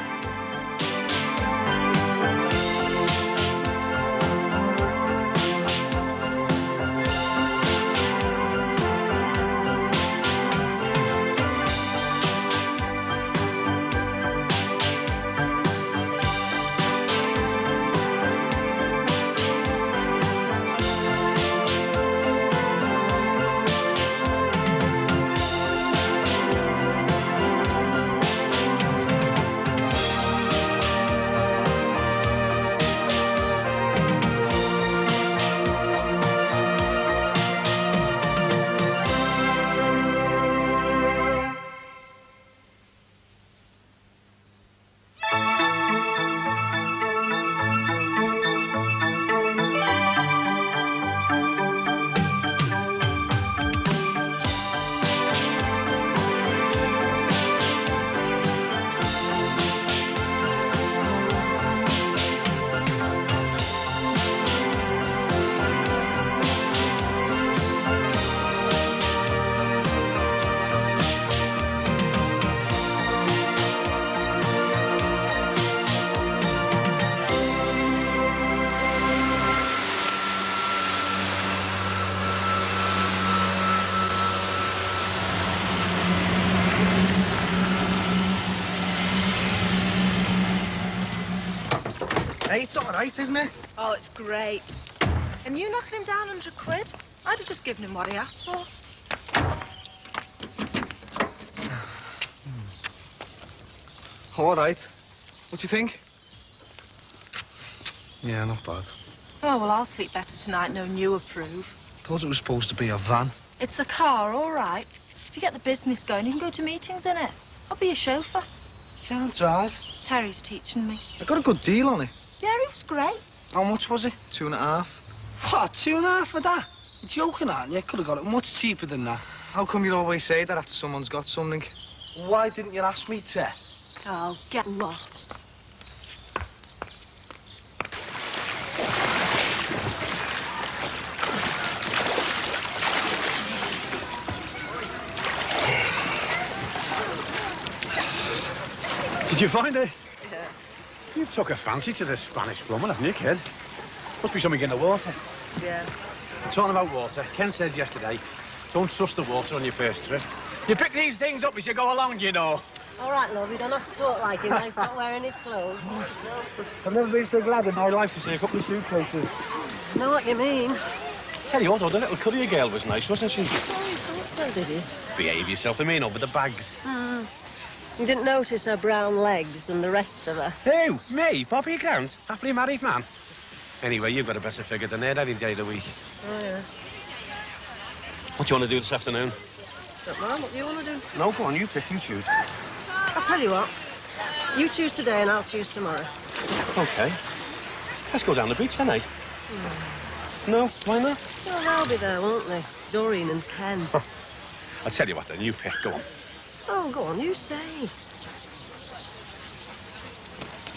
Hey, it's all right, isn't it? Oh, it's great. And you knocking him down £100? I'd have just given him what he asked for. All right. What do you think? Yeah, not bad. Oh, well, I'll sleep better tonight knowing you approve. Thought it was supposed to be a van. It's a car, all right. If you get the business going, you can go to meetings in it. I'll be your chauffeur. You can't drive. Terry's teaching me. I got a good deal on it. Yeah, it was great. How much was it? 2.5. What, 2.5 for that? You're joking, aren't you? Could have got it much cheaper than that. How come you always say that after someone's got something? Why didn't you ask me to? Oh, get lost. Did you find it? Yeah. You took a fancy to the Spanish woman, haven't you, kid? Must be something in the water. Yeah. Talking about water, Ken said yesterday, don't trust the water on your first trip. You pick these things up as you go along, you know. All right, love, you don't have to talk like him now. He's not wearing his clothes. I've never been so glad in my life to see a couple of suitcases. I know what you mean. Tell you what, though, the little courier girl was nice, wasn't she? Oh, you thought so, did you? Behave yourself, I mean, over the bags. You didn't notice her brown legs and the rest of her? Who? Me? Bobby Grant? Happily married man? Anyway, you've got a better figure than Ed any day of the week. Oh, yeah. What do you want to do this afternoon? Don't mind, what do you want to do? No, go on, you pick, you choose. I'll tell you what. You choose today and I'll choose tomorrow. OK. Let's go down the beach, then, eh? No, why not? Well, they'll be there, won't they? Doreen and Ken. I'll tell you what, then, you pick, go on. Oh, go on, you say.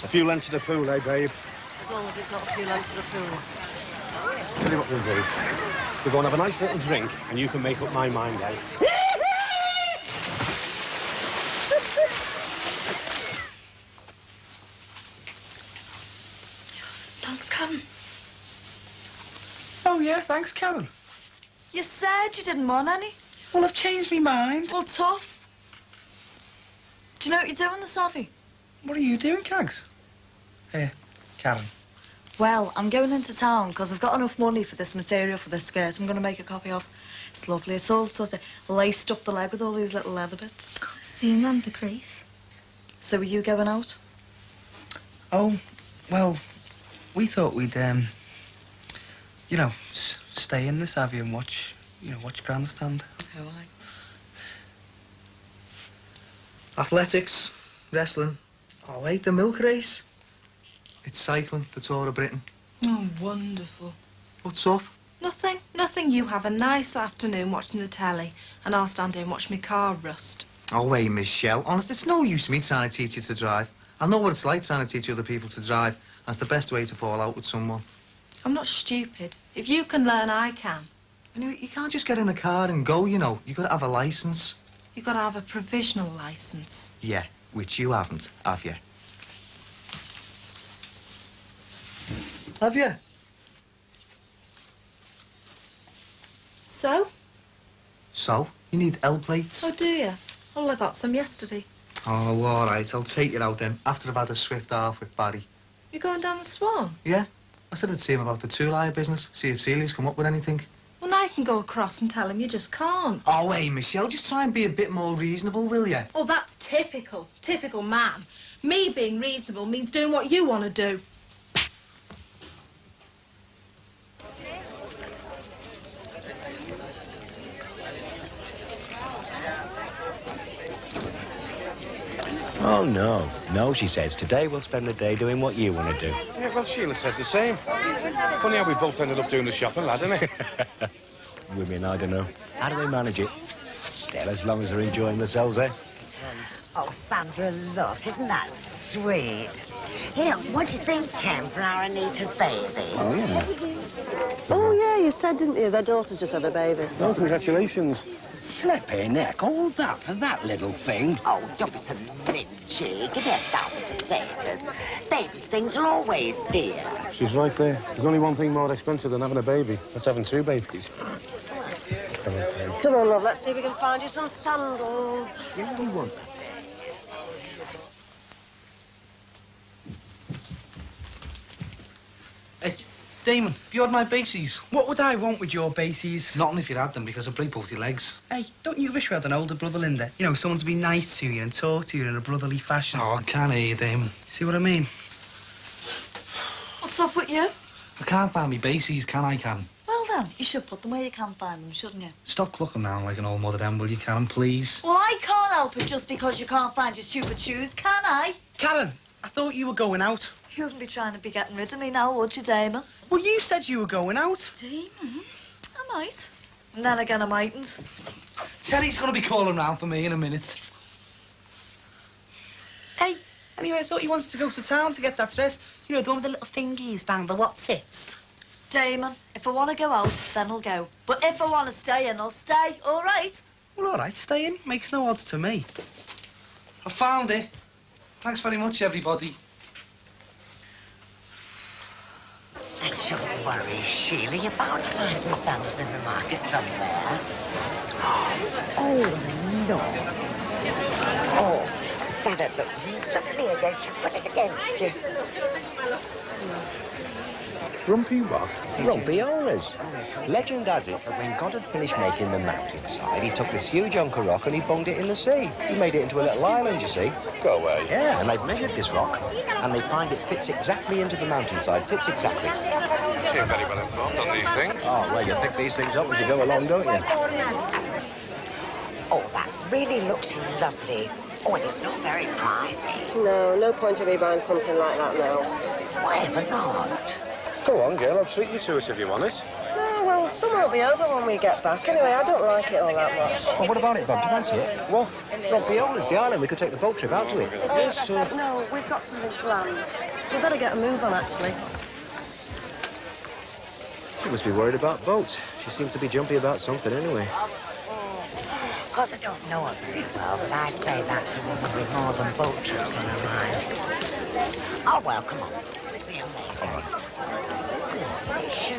A few lengths to the pool, eh, babe? As long as it's not a few lengths to the pool. Tell you what we'll do. We'll go and have a nice little drink, and you can make up my mind, eh? Thanks, Karen. Oh, yeah, thanks, Karen. You said you didn't want any. Well, I've changed my mind. Well, tough. Do you know what you're doing this, Avi? What are you doing, Cags? Here, Karen. Well, I'm going into town because I've got enough money for this material for this skirt I'm going to make a copy of. It's lovely. It's all sort of laced up the leg with all these little leather bits. I've seen them, the crease. So are you going out? Oh, well, we thought we'd, you know, stay in this Avi and watch, watch Grandstand. Oh, I... Athletics, wrestling. Oh, wait, the milk race. It's cycling, the Tour of Britain. Oh, wonderful. What's up? Nothing. Nothing. You have a nice afternoon watching the telly, and I'll stand here and watch my car rust. Oh, wait, Michelle. Honest, it's no use me trying to teach you to drive. I know what it's like trying to teach other people to drive. That's the best way to fall out with someone. I'm not stupid. If you can learn, I can. Anyway, you can't just get in a car and go, you know. You've got to have a licence. You've got to have a provisional licence. Yeah, which you haven't, have you? Have you? So? So? You need L plates? Oh, do you? Well, I got some yesterday. Oh, all right. I'll take it out then, after I've had a swift half with Barry. You going down the Swan? Yeah? I said I'd see him about the two-liar business, see if Celia's come up with anything. Well, now you can go across and tell him you just can't. Oh, hey, Michelle, just try and be a bit more reasonable, will you? Oh, that's typical. Typical man. Me being reasonable means doing what you want to do. Oh, no. No, she says. Today we'll spend the day doing what you want to do. Yeah, well, Sheila said the same. Funny how we both ended up doing the shopping, lad, isn't it? Women, I don't know. How do they manage it? Still, as long as they're enjoying themselves, eh? Oh, Sandra, look, isn't that sweet? Here, what do you think, Ken, for our Anita's baby? Oh, yeah. Oh, yeah, you said, didn't you? Their daughter's just had a baby. Oh, congratulations. Flipping heck, all that for that little thing. Oh, don't be so mingy. Give me 1,000 pesetas. Babies' things are always dear. She's right there. There's only one thing more expensive than having a baby. That's having two babies. Come on, love, let's see if we can find you some sandals. Yeah, we want that. Hey, Damon, if you had my bases, what would I want with your bases? Nothing if you had them, because I break both your legs. Hey, don't you wish we had an older brother, Linda? You know, someone to be nice to you and talk to you in a brotherly fashion. Oh, I can't hear you, Damon. See what I mean? What's up with you? I can't find me bases, can I, Karen? Well then, you should put them where you can find them, shouldn't you? Stop clucking around like an old mother hen, will you, Karen, please? Well, I can't help it just because you can't find your stupid shoes, can I? Karen, I thought you were going out. You wouldn't be trying to be getting rid of me now, would you, Damon? Well, you said you were going out. Damon? I might. And then again, I mightn't. Terry's going to be calling round for me in a minute. Hey, anyway, I thought you wanted to go to town to get that dress. You know, the one with the little thingies down the what's-its. Damon, if I want to go out, then I'll go. But if I want to stay in, I'll stay, all right? Well, all right, stay in. Makes no odds to me. I found it. Thanks very much, everybody. I shouldn't worry, Sheila. You're bound to find some sandals in the market somewhere. Oh, no. Oh, that'd look lovely against you. Put it against you. Grumpy what? Rumpiolas. Legend has it that when God had finished making the mountainside, he took this huge hunk of rock and he bunged it in the sea. He made it into a little island, you see. Go away. Yeah, and they've measured this rock, and they find it fits exactly into the mountainside. Fits exactly. You seem very well informed on these things. Oh, well, you pick these things up as you go along, don't you? Oh, that really looks lovely. Oh, and it's not very pricey. No point in me buying something like that now. Whatever not. Go on, girl, I'll treat you to it if you want it. No, well, summer will be over when we get back. Anyway, I don't like it all that much. Well, what about it, Bob? Do you fancy it? What? Rumpiolas, the island. We could take the boat trip out to it. Yes, No, we've got something planned. We've got to get a move on, actually. You must be worried about boats. She seems to be jumpy about something anyway. Of course, I don't know her very well, but I'd say that's a woman with more than boat trips on her mind. Oh, well, come on. We'll see her later. Sure.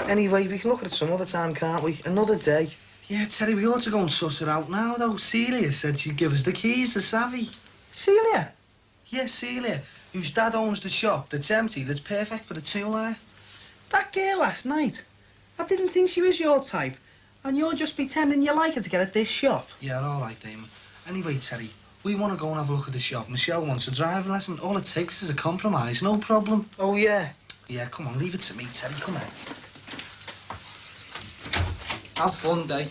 Anyway, we can look at it some other time, can't we? Another day. Yeah, Terry, we ought to go and suss it out now, though. Celia said she'd give us the keys to Savvy. Celia? Yes, Celia, whose dad owns the shop that's empty, that's perfect for the two-layer. That girl last night, I didn't think she was your type. And you're just pretending you like her to get at this shop. Yeah, all right, Damon. Anyway, Terry, we want to go and have a look at the shop. Michelle wants a driving lesson. All it takes is a compromise, no problem. Oh, yeah? Yeah, come on, leave it to me, Terry. Come on. Have fun, Day.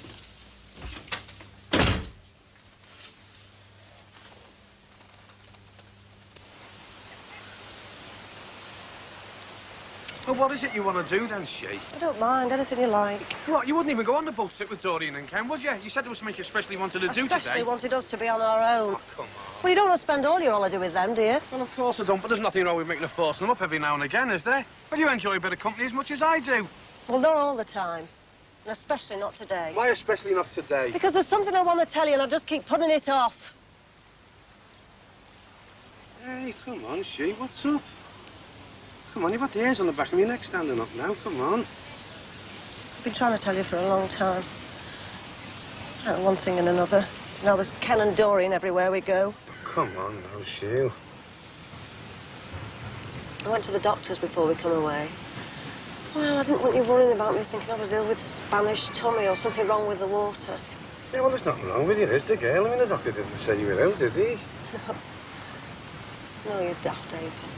Well, what is it you want to do then, She? I don't mind, anything you like. What, you wouldn't even go on the boat trip with Doreen and Ken, would you? You said there was something you especially wanted to do today. Especially wanted us to be on our own. Oh, come on. Well, you don't want to spend all your holiday with them, do you? Well, of course I don't, but there's nothing wrong with making a force them up every now and again, is there? But you enjoy a bit of company as much as I do. Well, not all the time. And especially not today. Why especially not today? Because there's something I want to tell you and I just keep putting it off. Hey, come on, She, what's up? Come on, you've got the hairs on the back of your neck standing up now, come on. I've been trying to tell you for a long time. One thing and another. Now there's Ken and Doreen everywhere we go. Come on now, She. I went to the doctors before we come away. Well, I didn't want you worrying about me thinking I was ill with Spanish tummy or something wrong with the water. Yeah, well, there's nothing wrong with you, is there, girl? I mean, the doctor didn't say you were ill, did he? No, you daft apis.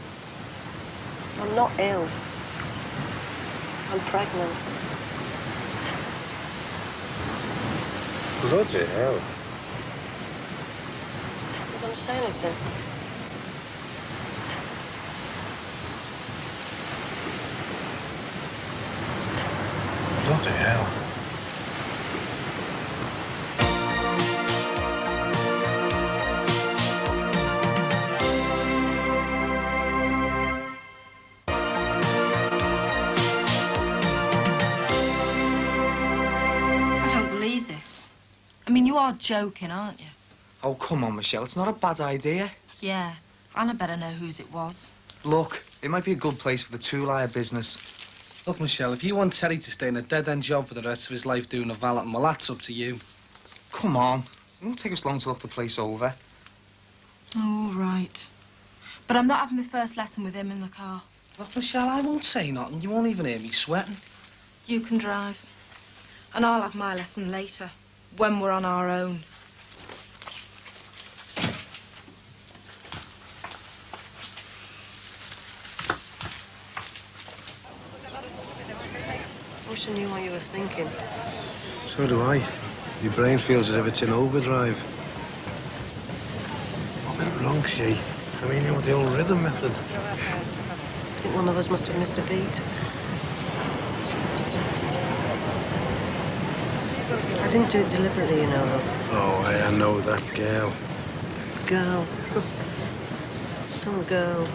I'm not ill. I'm pregnant. Bloody hell. You going to say anything? Bloody hell. I don't believe this. I mean, you are joking, aren't you? Oh, come on, Michelle. It's not a bad idea. Yeah. Anna better know whose it was. Look, it might be a good place for the two-layer business. Look, Michelle, if you want Terry to stay in a dead-end job for the rest of his life doing a valet, well, that's up to you. Come on. It won't take us long to look the place over. All right. But I'm not having my first lesson with him in the car. Look, Michelle, I won't say nothing. You won't even hear me sweating. You can drive. And I'll have my lesson later, when we're on our own. I wish I knew what you were thinking. So do I. Your brain feels as if it's in overdrive. What went wrong, She? I mean, you know, the old rhythm method. I think one of us must have missed a beat. I didn't do it deliberately, you know, love. Oh, I know that girl. Girl. Some girl.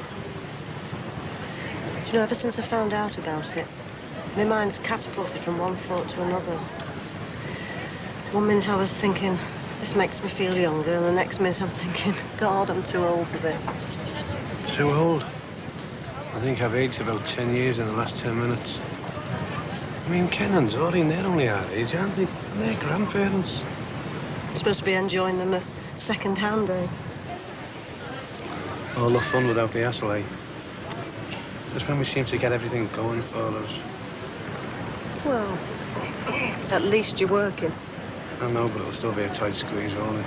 Do you know, ever since I found out about it, my mind's catapulted from one thought to another. One minute I was thinking, this makes me feel younger, and the next minute I'm thinking, God, I'm too old for this. Too old? I think I've aged about 10 years in the last 10 minutes. I mean, Ken and Doreen, they're only our age, aren't they? And they're grandparents. You're supposed to be enjoying them second-hand, eh? All the fun without the hassle, eh? Just when we seem to get everything going for us. Well, at least you're working. I know, but it'll still be a tight squeeze, won't it?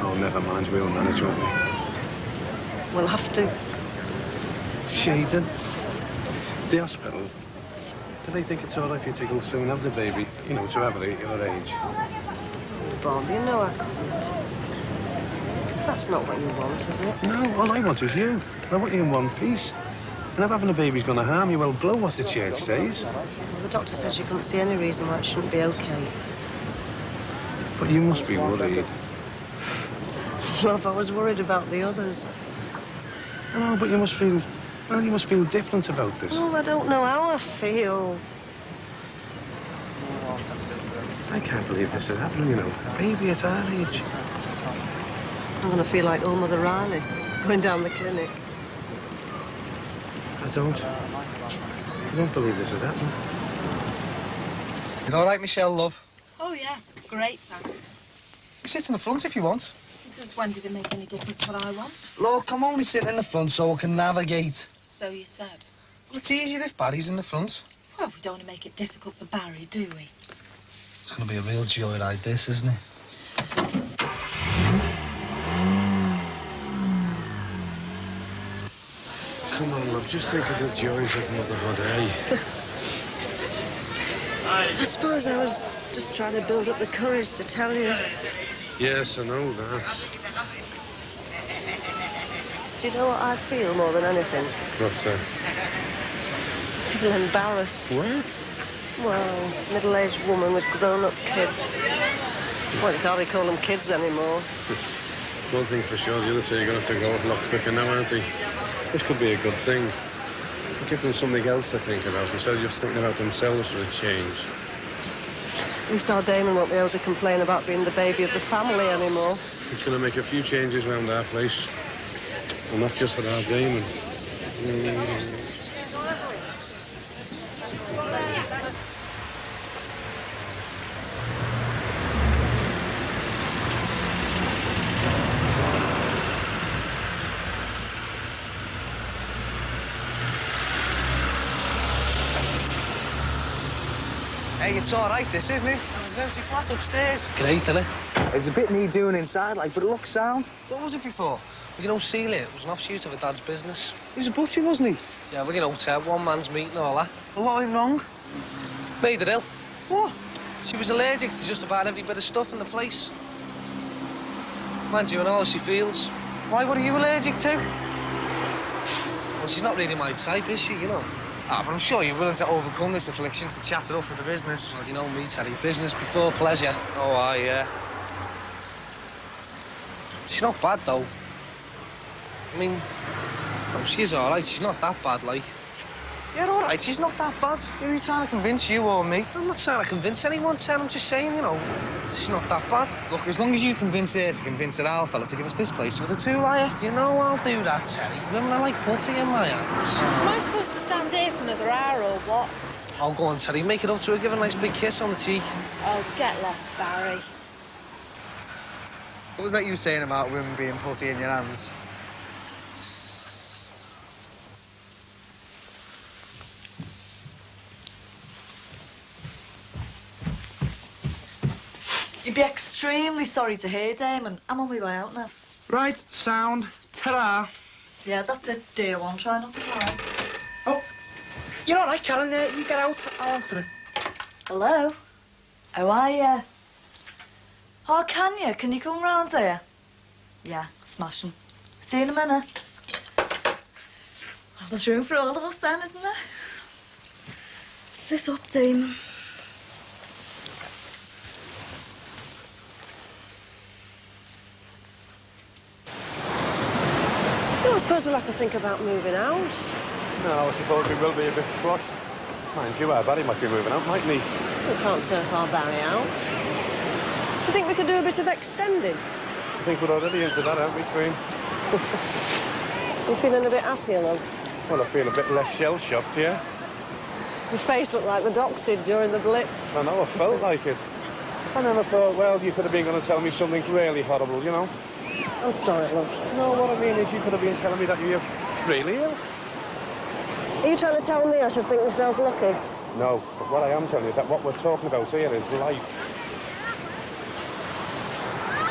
Oh, never mind. We'll manage, won't we? We'll have to. Shaden, the hospital, do they think it's all right for you to go through and have the baby, you know, to have it at your age? Bob, you know I couldn't. That's not what you want, is it? No, all I want is you. I want you in one piece. And if having a baby's going to harm you, well, blow what the church says. Well, the doctor says you couldn't see any reason why it shouldn't be okay. But you must be worried. Love, I was worried about the others. No, but you must feel... Well, you must feel different about this. Oh, I don't know how I feel. I can't believe this is happening, you know. A baby at our age. I'm going to feel like old Mother Riley, going down the clinic. I don't believe this is happening. You all right, Michelle, love? Oh, yeah. Great, thanks. You sit in the front if you want. Since when did it make any difference what I want? Look, I'm only sitting in the front so I can navigate. So you said. Well, it's easier if Barry's in the front. Well, we don't want to make it difficult for Barry, do we? It's going to be a real joyride, this, isn't it? Come on, love, just think of the joys of motherhood, eh? I suppose I was just trying to build up the courage to tell you. Yes, I know that. Do you know what I feel more than anything? What's that? I feel embarrassed. What? Well, middle-aged woman with grown-up kids. Well, you can't call them kids anymore. One thing for sure, the other two are going to have to go a lot quicker now, aren't they? This could be a good thing. Give them something else to think about instead of just thinking about themselves for a change. At least our Damon won't be able to complain about being the baby of the family anymore. It's going to make a few changes around our place. And not just for our Damon. Hey, it's all right, this, isn't it? There's an empty flat upstairs. Great, isn't it? It's a bit need doing inside, like, but it looks sound. What was it before? You know, Celia, it was an offshoot of her dad's business. He was a butcher, wasn't he? Yeah, well, you know, Ted, one man's meat and all that. Well, what went wrong? Made her ill. What? She was allergic to just about every bit of stuff in the place. Mind you, and all she feels. Why, what are you allergic to? Well, she's not really my type, is she, you know? Ah, but I'm sure you're willing to overcome this affliction to chat it up with the business. Well, you know me, Teddy. Business before pleasure. Oh, aye, yeah. She's not bad, though. I mean, oh, she's all right. She's not that bad, like. Yeah, all right, she's not that bad. Who are you trying to convince, you or me? I'm not trying to convince anyone, Ted. I'm just saying, you know, she's not that bad. Look, as long as you convince her to convince that owl fella to give us this place for the two, liar. You know I'll do that, Teddy. Women are like putty in my hands. Am I supposed to stand here for another hour or what? Oh, go on, Teddy. Make it up to her. Give her a nice big kiss on the cheek. Oh, get lost, Barry. What was that you saying about women being putty in your hands? You'd be extremely sorry to hear, Damon. I'm on my way out now. Right, sound. Ta-da. Yeah, that's it, dear one. Try not to cry. Oh, you're all right, Karen. You get out. I'll answer it. Hello? How are you? Oh, can you? Can you come round here? Yeah, smashing. See you in a minute. Well, there's room for all of us then, isn't there? Sit up, Damon. I suppose we'll have to think about moving out. No, I suppose we will be a bit squashed. Mind you, our Barry might be moving out, mightn't he? We can't turn our Barry out. Do you think we could do a bit of extending? I think we're already into that, aren't we, Queen? You feeling a bit happier, love? Well, I feel a bit less shell-shocked, yeah? Your face looked like the doc's did during the blitz. I know, I felt like it. I never thought, well, you could have been going to tell me something really horrible, you know? I'm sorry, love. No, what I mean is you could have been telling me that you really ill. Are you trying to tell me I should think myself lucky? No, but what I am telling you is that what we're talking about here is life.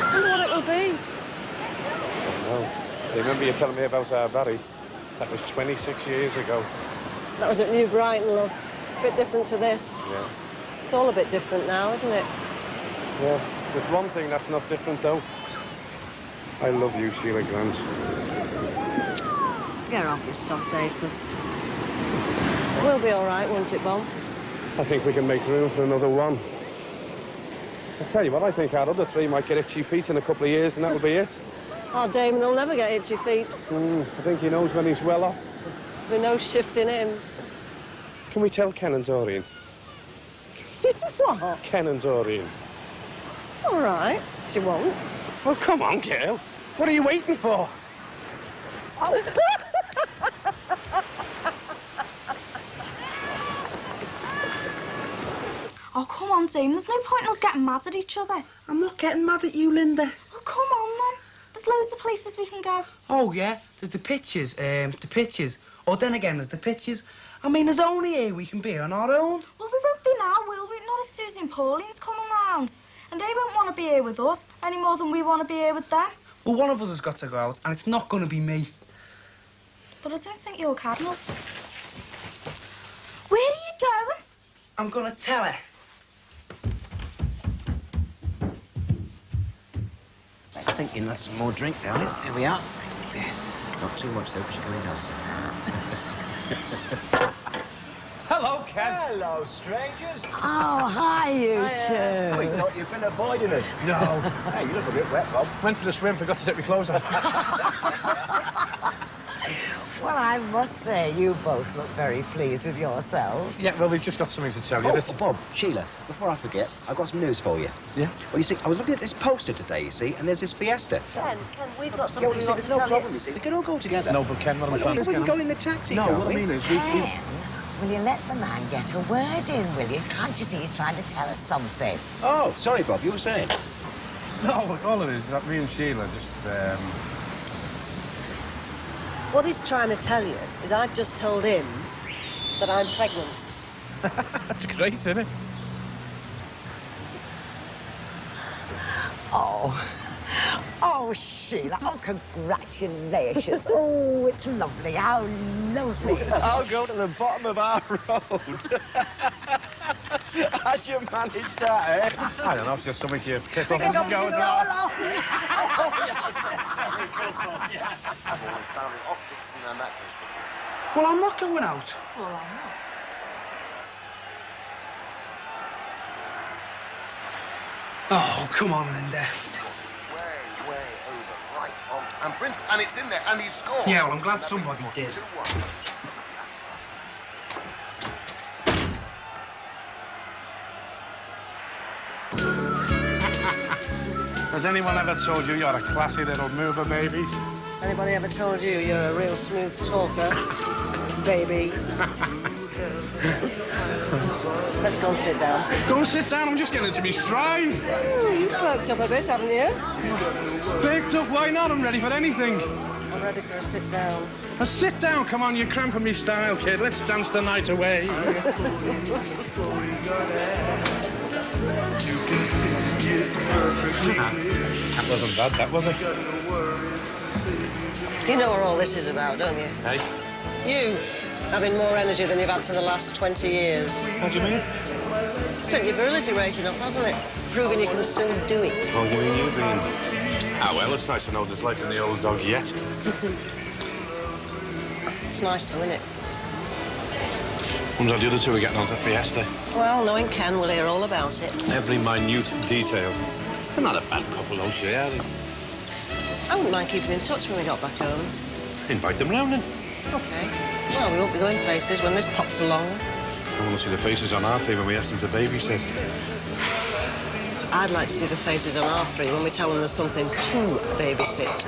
I wonder what it will be. No. Remember you telling me about our Barry? That was 26 years ago. That was at New Brighton, love. A bit different to this. Yeah. It's all a bit different now, isn't it? Yeah. There's one thing that's not different, though. I love you, Sheila Grant. Get off your soft apron. We'll be all right, won't it, Bob? I think we can make room for another one. I tell you what, I think our other three might get itchy feet in a couple of years, and that'll be it. Our Damon will never get itchy feet. I think he knows when he's well off. There's no shifting him. Can we tell Ken and Doreen? What? Ken and Doreen. All right. She won't. Well, come on, girl. What are you waiting for? Oh, come on, Damon. There's no point in us getting mad at each other. I'm not getting mad at you, Linda. Oh, come on, then. There's loads of places we can go. Oh, yeah. There's the pictures. Or then again, there's the pictures. I mean, there's only here we can be on our own. Well, we won't be now, will we? Not if Susie and Pauline's coming round. And they won't want to be here with us any more than we want to be here with them. Well, one of us has got to go out, and it's not going to be me. But I don't think you're Cardinal. Where are you going? I'm going to tell her. I'm thinking that's some more drink down it. Here we are. Not too much, though, because you're going dancing. Hello, Ken. Hello, strangers. Oh, hi, you two. We thought you'd been avoiding us. No. Hey, you look a bit wet, Bob. Went for the swim, forgot to take my clothes off. Well, I must say, you both look very pleased with yourselves. Yeah, well, we've just got something to tell you. Oh, Bob, Sheila, before I forget, I've got some news for you. Yeah? Well, you see, I was looking at this poster today, you see, and there's this fiesta. Ken, we've got Yeah, something well, you see, we want there's to no tell problem, you. you see. We can all go together. No, but Ken, what I'm Well, saying we is, can Ken, go in the taxi, No, can't what we? I mean is, Ken, will you let the man get a word in, will you? Can't you see he's trying to tell us something? Oh, sorry, Bob, you were saying? No, look, all it is that me and Sheila just, What he's trying to tell you is I've just told him that I'm pregnant. That's great, isn't it? Oh, Sheila, oh, congratulations. Oh, it's lovely, how lovely. I'll go to the bottom of our road. How'd you manage that, eh? I don't know, it's just something you pick up Pick and up go and and go go. along. Well, I'm not going out. Well, I'm not. Oh, come on, Linda. Way over. Right on. And Prince, and it's in there, and he scored. Yeah, well, I'm glad somebody did. 2-1. Has anyone ever told you you're a classy little mover, baby? Anybody ever told you you're a real smooth talker, baby? Let's go and sit down. Go and sit down, I'm just getting into me stride. Ooh, you've perked up a bit, haven't you? Picked up, why not? I'm ready for anything. I'm ready for a sit down. A sit down, come on, you're cramping me style, kid. Let's dance the night away. That wasn't bad, that was it? You know what all this is about, don't you? Hey? You having more energy than you've had for the last 20 years. What do you mean? Sent your virility rating up, hasn't it? Proving you can still do it. Oh, you mean you being... Ah, well, it's nice to know there's life in the old dog yet. It's nice though, isn't it? Wonder how the other two are getting on to Fiesta. Well, knowing Ken, we'll hear all about it. Every minute detail. They're not a bad couple, though, she are they? I wouldn't mind keeping in touch when we got back home. Invite them round then. OK. Well, we won't be going places when this pops along. I want to see the faces on our team when we ask them to babysit. I'd like to see the faces on our three when we tell them there's something to babysit.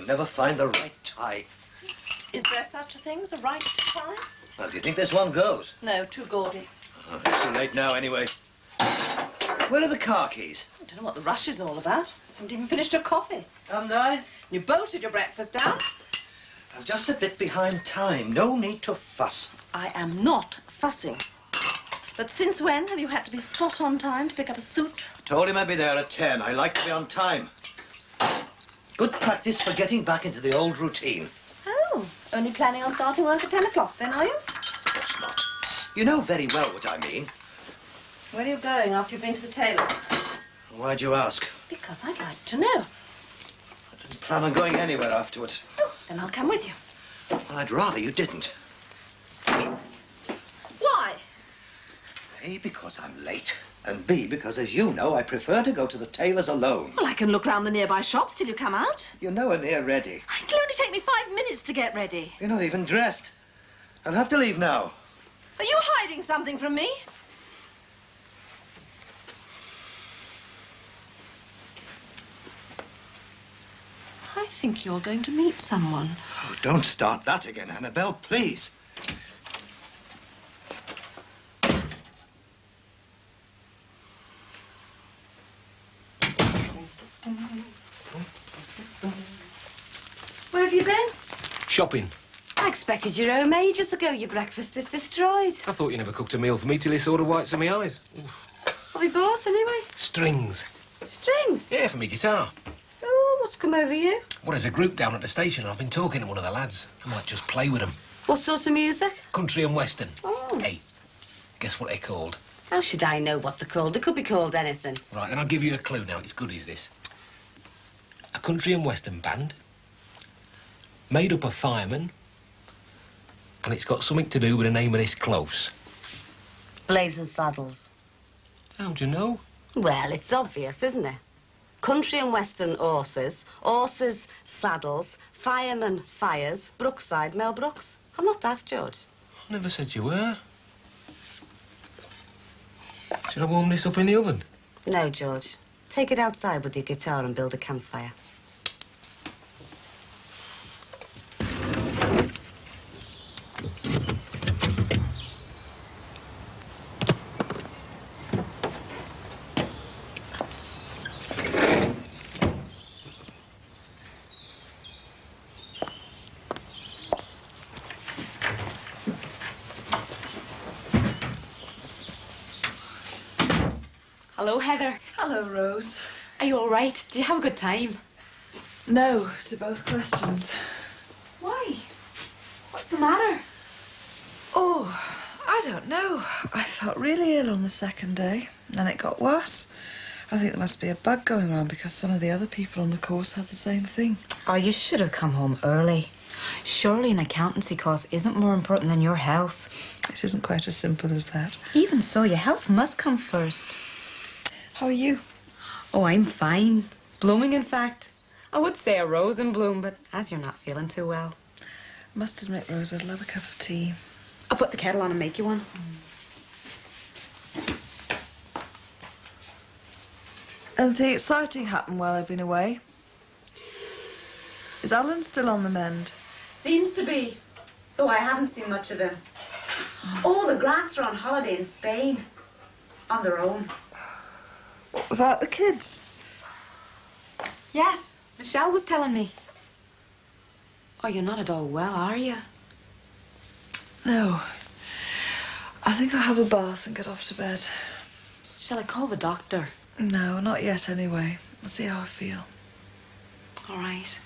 never find the right tie. Is there such a thing as a right time? Well, do you think this one goes? No, too gaudy. Oh, it's too late now, anyway. Where are the car keys? I don't know what the rush is all about. Haven't even finished your coffee. Haven't I? You bolted your breakfast down. I'm just a bit behind time. No need to fuss. I am not fussing. But since when have you had to be spot on time to pick up a suit? Told him I'd be there at 10. I like to be on time. Good practice for getting back into the old routine. Oh, only planning on starting work at 10 o'clock then, are you? Of course not. You know very well what I mean. Where are you going after you've been to the tailor's? Why'd you ask? Because I'd like to know. I didn't plan on going anywhere afterwards. Oh, then I'll come with you. I'd rather you didn't. Why? A, because I'm late. And B, because, as you know, I prefer to go to the tailor's alone. Well, I can look round the nearby shops till you come out. You're nowhere near ready. It'll only take me 5 minutes to get ready. You're not even dressed. I'll have to leave now. Are you hiding something from me? I think you're going to meet someone. Oh, don't start that again, Annabelle, please. Where have you been? Shopping. I expected you home ages ago. Your breakfast is destroyed. I thought you never cooked a meal for me till you saw the whites of my eyes. What have you bought, anyway? Strings. Strings? Yeah, for me guitar. Oh, what's come over you? Well, there's a group down at the station. I've been talking to one of the lads. I might just play with them. What sort of music? Country and western. Oh. Hey, guess what they're called? How should I know what they're called? They could be called anything. Right, then I'll give you a clue now. It's good as this. A country and western band, made up of firemen, and it's got something to do with the name of this close. Blazing Saddles. How'd you know? Well, it's obvious, isn't it? Country and western horses, horses, saddles, firemen, fires, Brookside, Mel Brooks. I'm not daft, George. I never said you were. Should I warm this up in the oven? No, George. Take it outside with your guitar and build a campfire. Hello, Heather. Hello, Rose. Are you all right? Did you have a good time? No to both questions. Why? What's the matter? Oh, I don't know. I felt really ill on the second day, and then it got worse. I think there must be a bug going around because some of the other people on the course had the same thing. Oh, you should have come home early. Surely an accountancy course isn't more important than your health. It isn't quite as simple as that. Even so, your health must come first. How are you? Oh, I'm fine. Blooming, in fact. I would say a rose in bloom, but as you're not feeling too well. I must admit, Rose, I'd love a cup of tea. I'll put the kettle on and make you one. Anything exciting happened while I've been away? Is Alan still on the mend? Seems to be, though I haven't seen much of him. Oh, the Grants are on holiday in Spain. On their own. What, without the kids? Yes, Michelle was telling me. Oh, you're not at all well, are you? No. I think I'll have a bath and get off to bed. Shall I call the doctor? No, not yet anyway. I'll see how I feel. All right.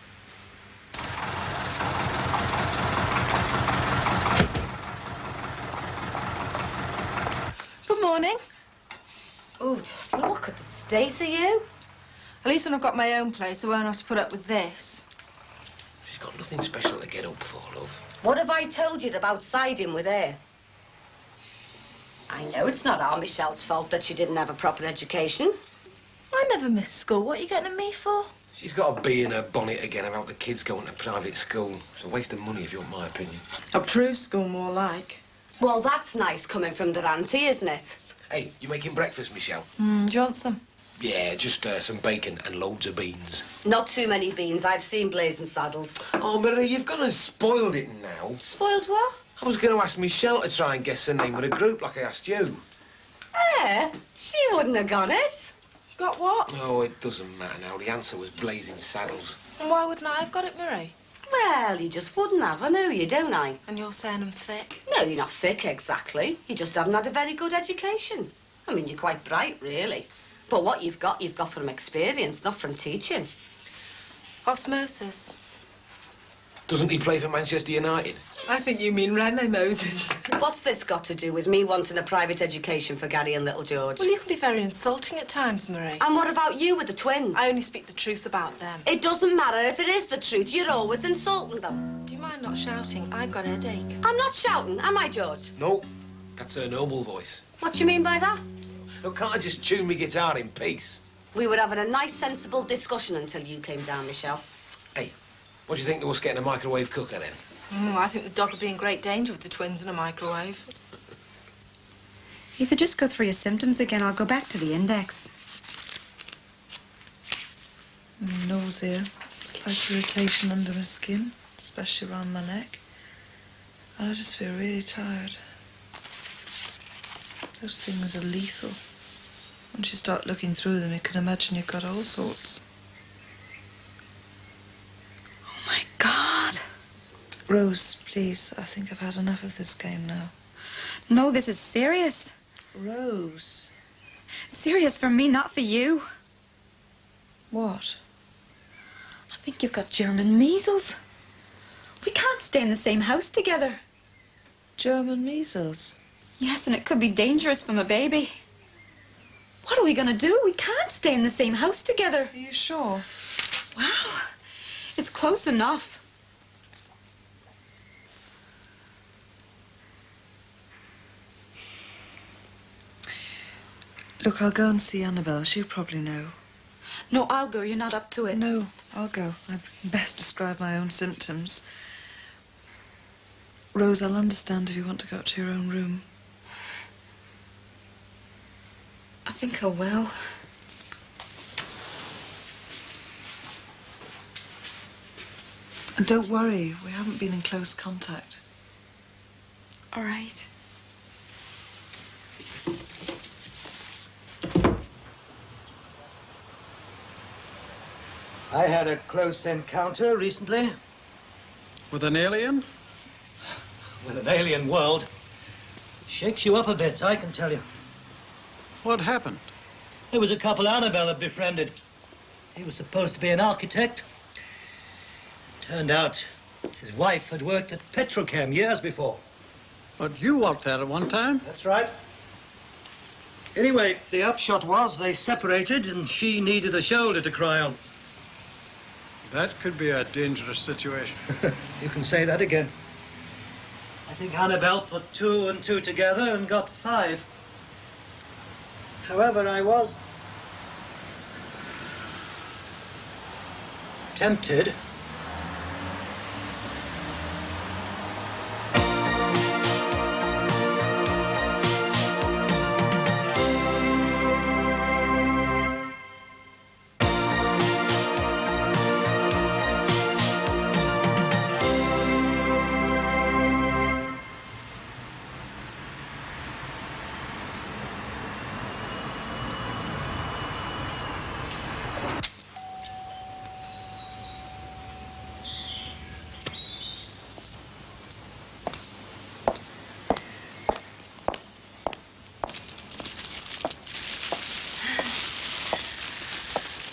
Good morning. Oh, just look at the state of you. At least when I've got my own place, I won't have to put up with this. She's got nothing special to get up for, love. What have I told you about siding with her? I know it's not our Michelle's fault that she didn't have a proper education. I never missed school. What are you getting at me for? She's got a bee in her bonnet again about the kids going to private school. It's a waste of money, if you want my opinion. A proof school, more like. Well, that's nice coming from their auntie, isn't it? Hey, you making breakfast, Michelle? Do you want some? Yeah, just some bacon and loads of beans. Not too many beans. I've seen blazing saddles. Oh, Marie, you've gone and spoiled it now. Spoiled what? I was going to ask Michelle to try and guess the name of the group like I asked you. She wouldn't have got it. Got what? Oh, it doesn't matter now. The answer was blazing saddles. And why wouldn't I have got it, Marie? Well, you just wouldn't have. I know you, don't I? And you're saying I'm thick? No, you're not thick, exactly. You just haven't had a very good education. I mean, you're quite bright, really. But what you've got from experience, not from teaching. Osmosis. Doesn't he play for Manchester United? I think you mean Remo Moses. What's this got to do with me wanting a private education for Gary and little George? Well, you can be very insulting at times, Marie. And what about you with the twins? I only speak the truth about them. It doesn't matter if it is the truth. You're always insulting them. Do you mind not shouting? I've got a headache. I'm not shouting, am I, George? No, that's her normal voice. What do you mean by that? Look, can't I just tune my guitar in peace? We were having a nice, sensible discussion until you came down, Michelle. Hey, what do you think of us getting a microwave cooker then? I think the dog would be in great danger with the twins in a microwave. If you just go through your symptoms again, I'll go back to the index. Nausea, slight irritation under my skin, especially around my neck. And I just feel really tired. Those things are lethal. Once you start looking through them, you can imagine you've got all sorts. Oh, my God. Rose, please, I think I've had enough of this game now. No, this is serious. Rose. Serious for me, not for you. What? I think you've got German measles. We can't stay in the same house together. German measles? Yes, and it could be dangerous for my baby. What are we going to do? We can't stay in the same house together. Are you sure? Well, it's close enough. Look, I'll go and see Annabelle. She'll probably know. No, I'll go. You're not up to it. No, I'll go. I best describe my own symptoms. Rose, I'll understand if you want to go up to your own room. I think I will. And don't worry, we haven't been in close contact. All right. I had a close encounter recently. With an alien? With an alien world. Shakes you up a bit, I can tell you. What happened? There was a couple Annabelle had befriended. He was supposed to be an architect. Turned out his wife had worked at Petrochem years before. But you worked there at one time? That's right. Anyway, the upshot was they separated and she needed a shoulder to cry on. That could be a dangerous situation. You can say that again. I think Annabelle put 2 and 2 together and got 5. However, I was tempted.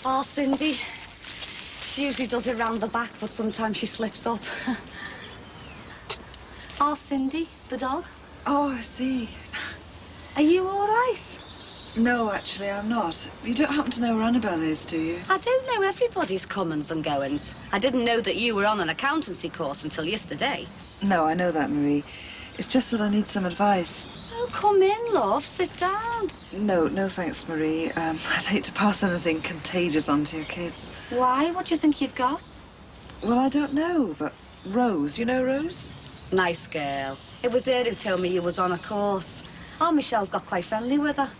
Oh, Cindy. She usually does it round the back, but sometimes she slips up. Oh, Cindy, the dog. Oh, I see. Are you all right? No, actually, I'm not. You don't happen to know where Annabelle is, do you? I don't know everybody's comings and goings. I didn't know that you were on an accountancy course until yesterday. No, I know that, Marie. It's just that I need some advice. Oh, come in, love. Sit down. No, no thanks, Marie. I'd hate to pass anything contagious on to your kids. Why? What do you think you've got? Well, I don't know, but Rose, you know Rose? Nice girl. It was her who told me you was on a course. Oh, Michelle's got quite friendly with her.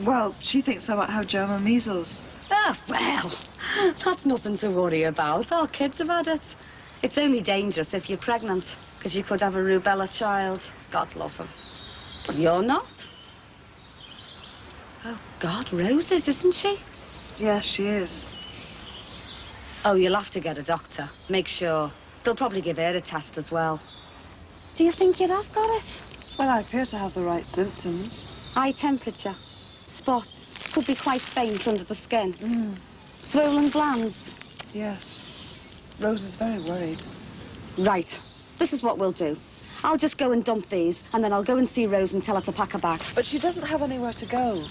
Well, she thinks I might have German measles. Oh, well, that's nothing to worry about. Our kids have had it. It's only dangerous if you're pregnant, because you could have a rubella child. God love him. But you're not. Oh, God, Rose is, isn't she? Yes, she is. Oh, you'll have to get a doctor. Make sure. They'll probably give her a test as well. Do you think you have got it? Well, I appear to have the right symptoms. High temperature, spots, could be quite faint under the skin. Swollen glands. Yes. Rose is very worried. Right. This is what we'll do. I'll just go and dump these, and then I'll go and see Rose and tell her to pack her bag. But she doesn't have anywhere to go.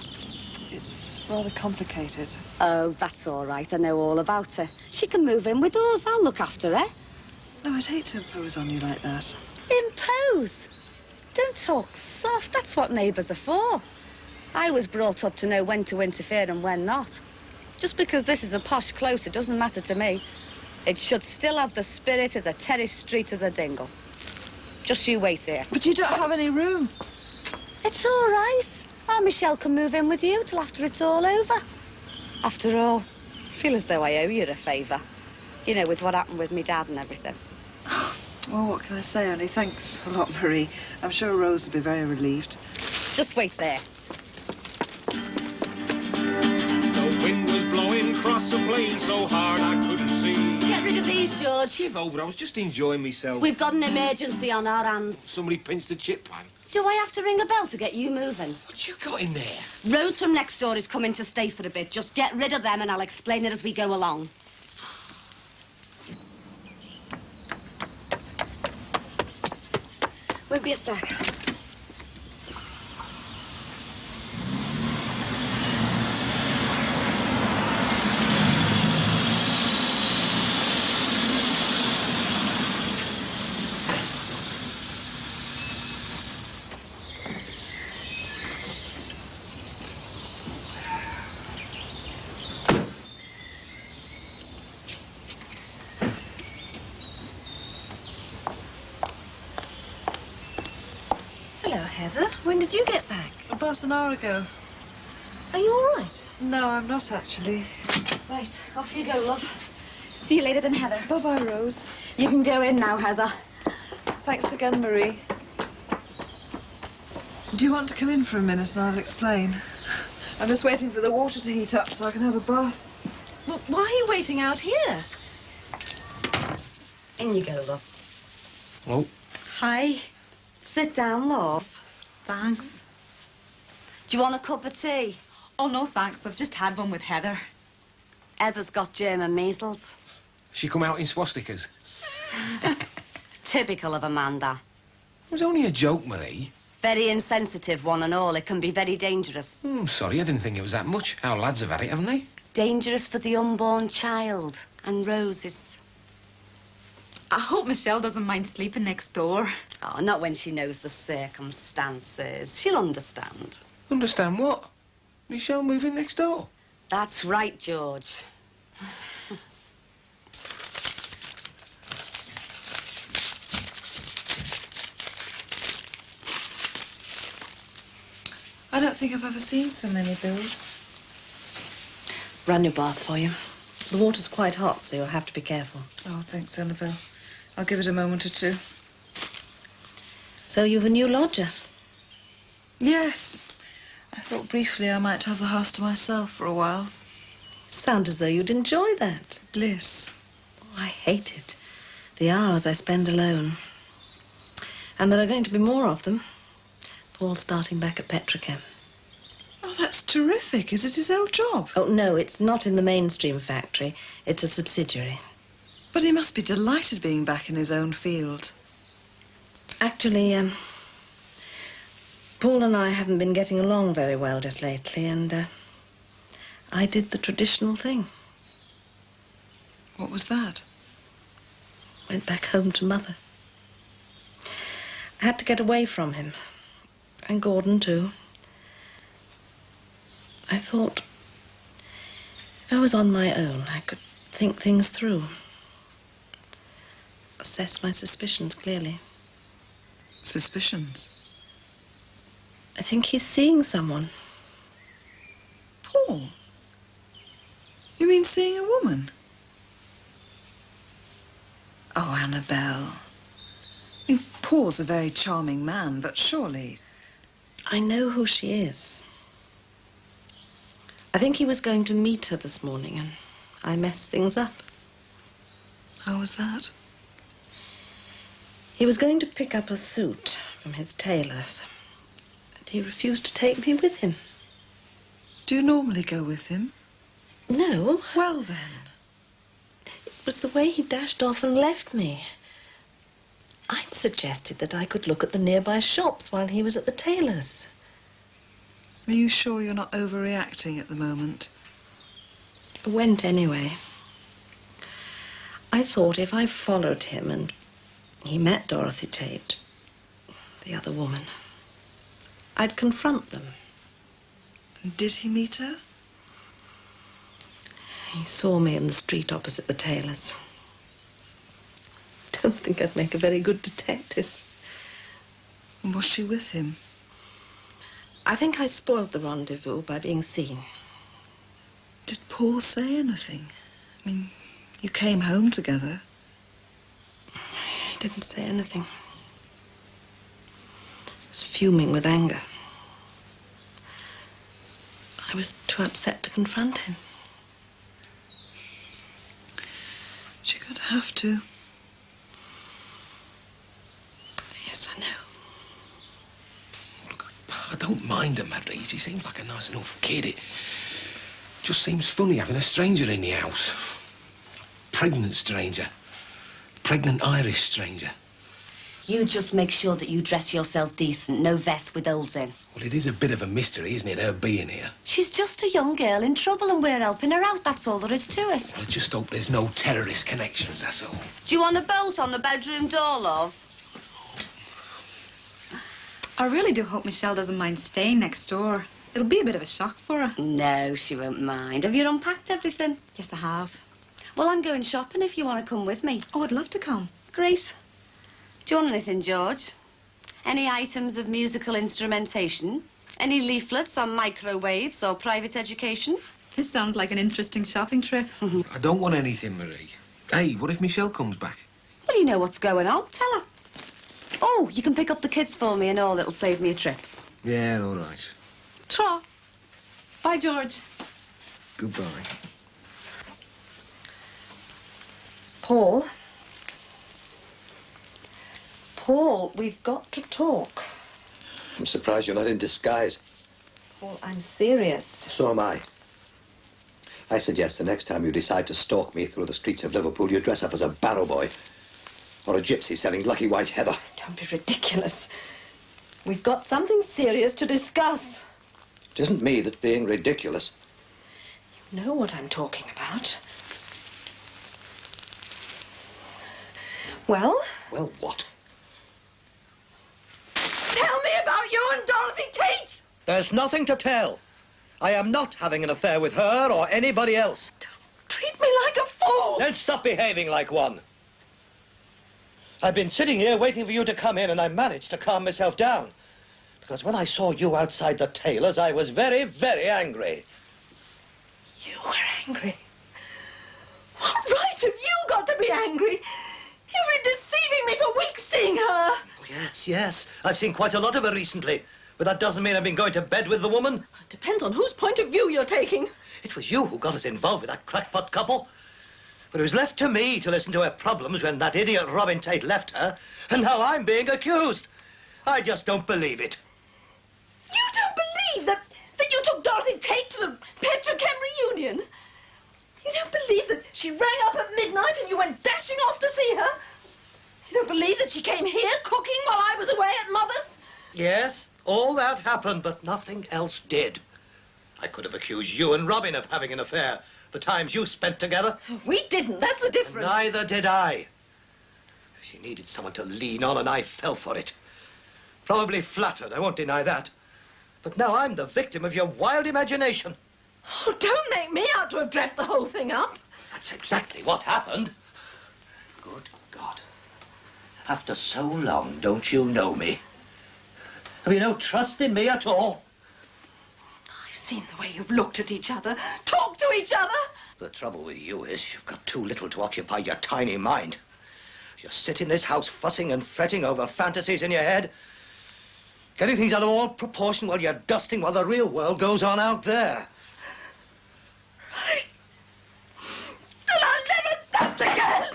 It's rather complicated. Oh, that's all right. I know all about her. She can move in with us. I'll look after her. No, I'd hate to impose on you like that. Impose? Don't talk soft. That's what neighbours are for. I was brought up to know when to interfere and when not. Just because this is a posh close, it doesn't matter to me. It should still have the spirit of the terrace street of the Dingle. Just you wait here. But you don't have any room. It's all right. Our Michelle can move in with you till after it's all over. After all, I feel as though I owe you a favour. You know, with what happened with me dad and everything. Well, what can I say? Only thanks a lot, Marie. I'm sure Rose will be very relieved. Just wait there. The wind was blowing across the plain so hard I couldn't see. Get rid of these, George. Give over, I was just enjoying myself. We've got an emergency on our hands. Somebody pinched the chip pan. Do I have to ring a bell to get you moving? What you got in there? Rose from next door is coming to stay for a bit. Just get rid of them and I'll explain it as we go along. Won't be a sec. Hello, Heather. When did you get back? About an hour ago. Are you all right? No, I'm not actually. Right, off you go, love. See you later then, Heather. Bye-bye, Rose. You can go in now, Heather. Thanks again, Marie. Do you want to come in for a minute and I'll explain? I'm just waiting for the water to heat up so I can have a bath. Well, why are you waiting out here? In you go, love. Oh. Hi. Sit down, love. Thanks. Do you want a cup of tea? Oh, no, thanks. I've just had one with Heather. Heather's got German measles. She come out in swastikas. Typical of Amanda. It was only a joke, Marie. Very insensitive, one and all. It can be very dangerous. Sorry, I didn't think it was that much. Our lads have had it, haven't they? Dangerous for the unborn child. And Rose is... I hope Michelle doesn't mind sleeping next door. Oh, not when she knows the circumstances. She'll understand. Understand what? Michelle moving next door? That's right, George. I don't think I've ever seen so many bills. Run your bath for you. The water's quite hot, so you'll have to be careful. Oh, thanks, Annabelle. I'll give it a moment or two. So you've a new lodger? Yes. I thought briefly I might have the house to myself for a while. Sound as though you'd enjoy that. Bliss. Oh, I hate it. The hours I spend alone. And there are going to be more of them. Paul's starting back at Petrochem. Oh, that's terrific. Is it his old job? Oh, no, it's not in the mainstream factory. It's a subsidiary. But he must be delighted being back in his own field. Actually, Paul and I haven't been getting along very well just lately, and I did the traditional thing. What was that? Went back home to Mother. I had to get away from him. And Gordon, too. I thought if I was on my own, I could think things through. Assess my suspicions clearly. Suspicions? I think he's seeing someone. Paul? You mean seeing a woman? Oh, Annabelle. I mean, Paul's a very charming man, but surely... I know who she is. I think he was going to meet her this morning, and I messed things up. How was that? He was going to pick up a suit from his tailor's, and he refused to take me with him. Do you normally go with him? No. Well, then. It was the way he dashed off and left me. I'd suggested that I could look at the nearby shops while he was at the tailor's. Are you sure you're not overreacting at the moment? I went anyway. I thought if I followed him and he met Dorothy Tate, the other woman, I'd confront them. And did he meet her? He saw me in the street opposite the tailor's. Don't think I'd make a very good detective. And was she with him? I think I spoiled the rendezvous by being seen. Did Paul say anything? I mean, you came home together. He didn't say anything. He was fuming with anger. I was too upset to confront him. She could have to. Yes, I know. I don't mind him, Maurice. He seems like a nice enough kid. It just seems funny having a stranger in the house. Pregnant stranger. Pregnant Irish stranger. You just make sure that you dress yourself decent, no vest with holes in. Well, it is a bit of a mystery, isn't it, her being here? She's just a young girl in trouble and we're helping her out, that's all there is to it. I just hope there's no terrorist connections, that's all. Do you want a bolt on the bedroom door, love? I really do hope Michelle doesn't mind staying next door. It'll be a bit of a shock for her. No, she won't mind. Have you unpacked everything? Yes, I have. Well, I'm going shopping if you want to come with me. Oh, I'd love to come. Great. Do you want anything, George? Any items of musical instrumentation? Any leaflets on microwaves or private education? This sounds like an interesting shopping trip. I don't want anything, Marie. Hey, what if Michelle comes back? Well, you know what's going on. Tell her. Oh, you can pick up the kids for me and all. It'll save me a trip. Yeah, all right. Tra. Bye, George. Goodbye. Paul? Paul, we've got to talk. I'm surprised you're not in disguise. Paul, I'm serious. So am I. I suggest the next time you decide to stalk me through the streets of Liverpool, you dress up as a barrow boy or a gypsy selling lucky white heather. Don't be ridiculous. We've got something serious to discuss. It isn't me that's being ridiculous. You know what I'm talking about. Well? Well, what? Tell me about you and Dorothy Tate! There's nothing to tell. I am not having an affair with her or anybody else. Don't treat me like a fool! Then stop behaving like one. I've been sitting here waiting for you to come in, and I managed to calm myself down. Because when I saw you outside the tailor's, I was very, very angry. You were angry? What right have you got to be angry? You've been deceiving me for weeks seeing her. Yes, yes. I've seen quite a lot of her recently. But that doesn't mean I've been going to bed with the woman. It depends on whose point of view you're taking. It was you who got us involved with that crackpot couple. But it was left to me to listen to her problems when that idiot Robin Tate left her, and now I'm being accused. I just don't believe it. You don't believe that you took Dorothy Tate to the Petrochem reunion? You don't believe that she rang up at midnight and you went dashing off to see her? You don't believe that she came here cooking while I was away at Mother's? Yes, all that happened, but nothing else did. I could have accused you and Robin of having an affair the times you spent together. We didn't, that's the difference. Neither did I. She needed someone to lean on, and I fell for it. Probably flattered, I won't deny that. But now I'm the victim of your wild imagination. Oh, don't make me out to have dreamt the whole thing up. That's exactly what happened. Good God. After so long, don't you know me? Have you no trust in me at all? I I've seen the way you've looked at each other, talked to each other. The trouble with you is you've got too little to occupy your tiny mind. You sit in this house fussing and fretting over fantasies in your head, getting things out of all proportion while you're dusting while the real world goes on out there. Right. Then I'll never dust again.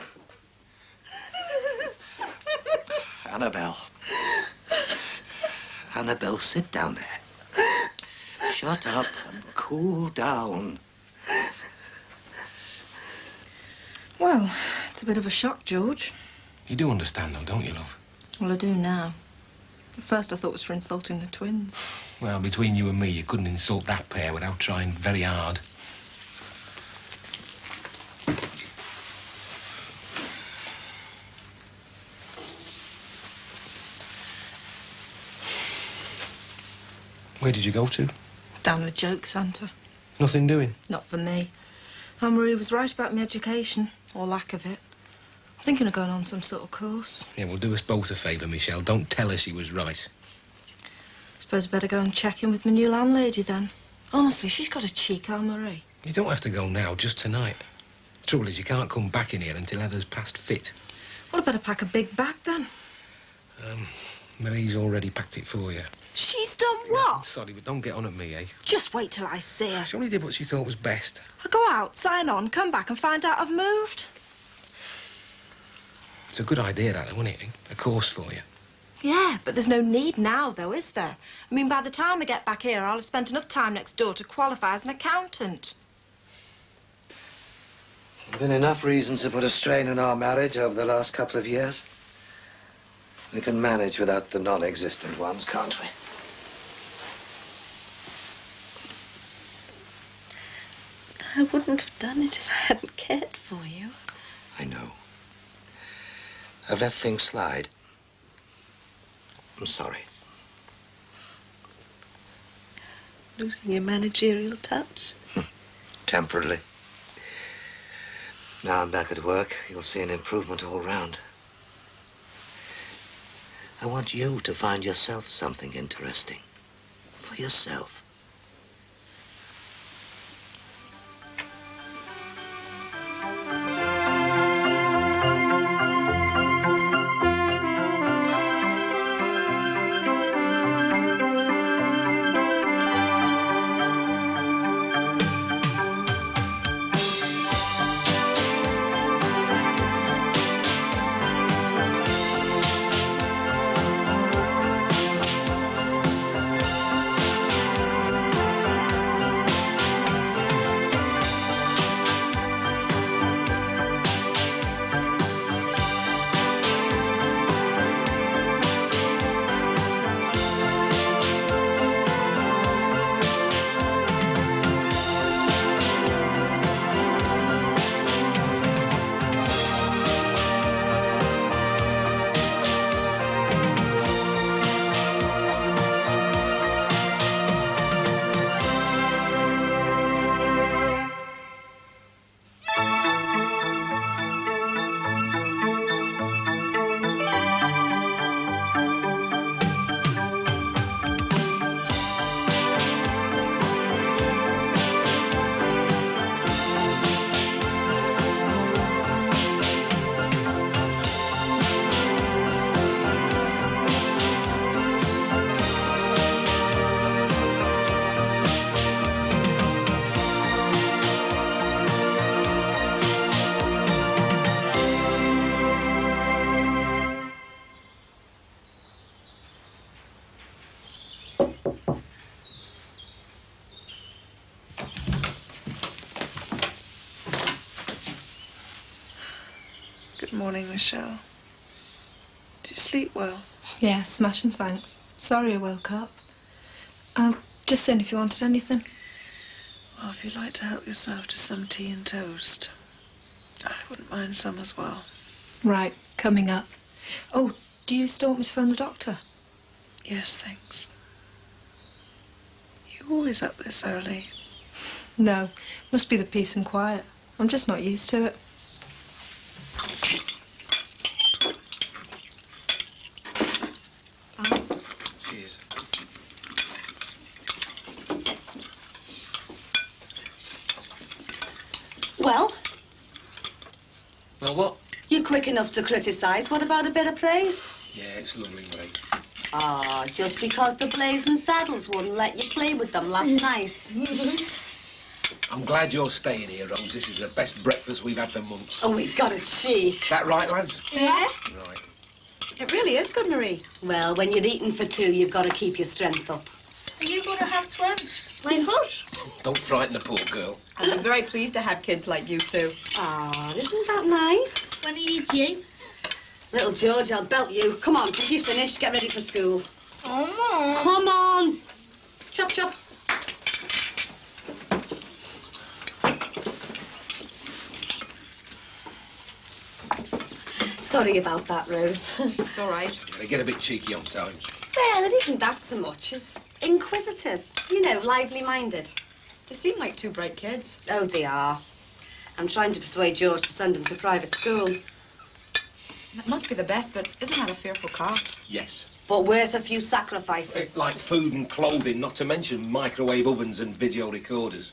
Annabelle. Annabelle, sit down there. Shut up and cool down. Well, it's a bit of a shock, George. You do understand, though, don't you, love? Well, I do now. At first, I thought it was for insulting the twins. Well, between you and me, you couldn't insult that pair without trying very hard. Where did you go to? Down the joke centre. Nothing doing? Not for me. Anne-Marie was right about my education, or lack of it. I'm thinking of going on some sort of course. Yeah, well, do us both a favour, Michelle. Don't tell her she was right. Suppose I better go and check in with my new landlady then. Honestly, she's got a cheek, Anne-Marie. You don't have to go now, just tonight. The trouble is, you can't come back in here until Heather's past fit. Well, I better pack a big bag then. Marie's already packed it for you. She's done what? I'm sorry, but don't get on at me, eh? Just wait till I see her. She only did what she thought was best. I'll go out, sign on, come back and find out I've moved. It's a good idea, that, isn't it? A course for you. Yeah, but there's no need now, though, is there? I mean, by the time I get back here, I'll have spent enough time next door to qualify as an accountant. There's been enough reasons to put a strain on our marriage over the last couple of years. We can manage without the non-existent ones, can't we? I wouldn't have done it if I hadn't cared for you. I know. I've let things slide. I'm sorry. Losing your managerial touch? Temporarily. Now I'm back at work, you'll see an improvement all round. I want you to find yourself something interesting. For yourself. Good morning, Michelle. Did you sleep well? Yeah, smashing thanks. Sorry I woke up. Just saying if you wanted anything. Well, if you'd like to help yourself to some tea and toast, I wouldn't mind some as well. Right, coming up. Oh, do you still want me to phone the doctor? Yes, thanks. You always up this early? No, must be the peace and quiet. I'm just not used to it. Thanks. Cheers. Well, what? You're quick enough to criticise. What about a bit of praise? Yeah, it's lovely, mate. Ah, just because the Blazing Saddles wouldn't let you play with them last night. I'm glad you're staying here, Rose. This is the best breakfast we've had for months. Oh, he's got a cheek. That right, lads? Yeah? Right. It really is good, Marie. Well, when you're eating for two, you've got to keep your strength up. Are you going to have twins? My hut? Don't frighten the poor girl. I'm very pleased to have kids like you two. Ah, isn't that nice? When are you due? Little George, I'll belt you. Come on, have you finished? Get ready for school. Oh, Come on. Chop, chop. Sorry about that, Rose. It's all right. They get a bit cheeky on times. Well, it isn't that so much as inquisitive. You know, lively-minded. They seem like two bright kids. Oh, they are. I'm trying to persuade George to send them to private school. That must be the best, but isn't that a fearful cost? Yes. But worth a few sacrifices. Like food and clothing, not to mention microwave ovens and video recorders.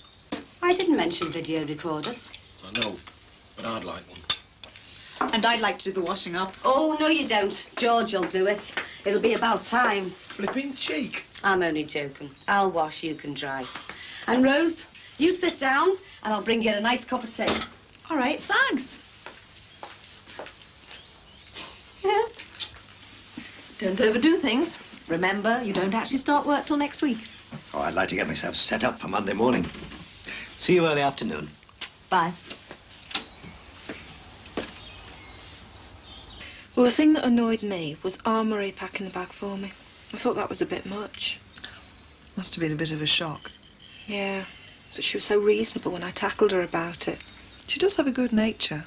I didn't mention video recorders. I know, but I'd like one. And I'd like to do the washing up. Oh, no, you don't. George will do it. It'll be about time. Flipping cheek. I'm only joking. I'll wash, you can dry. And Rose, you sit down and I'll bring you a nice cup of tea. All right, thanks. Don't overdo things. Remember, you don't actually start work till next week. Oh, I'd like to get myself set up for Monday morning. See you early afternoon. Bye. Well, the thing that annoyed me was Marie packing the bag for me. I thought that was a bit much. Must have been a bit of a shock. Yeah, but she was so reasonable when I tackled her about it. She does have a good nature,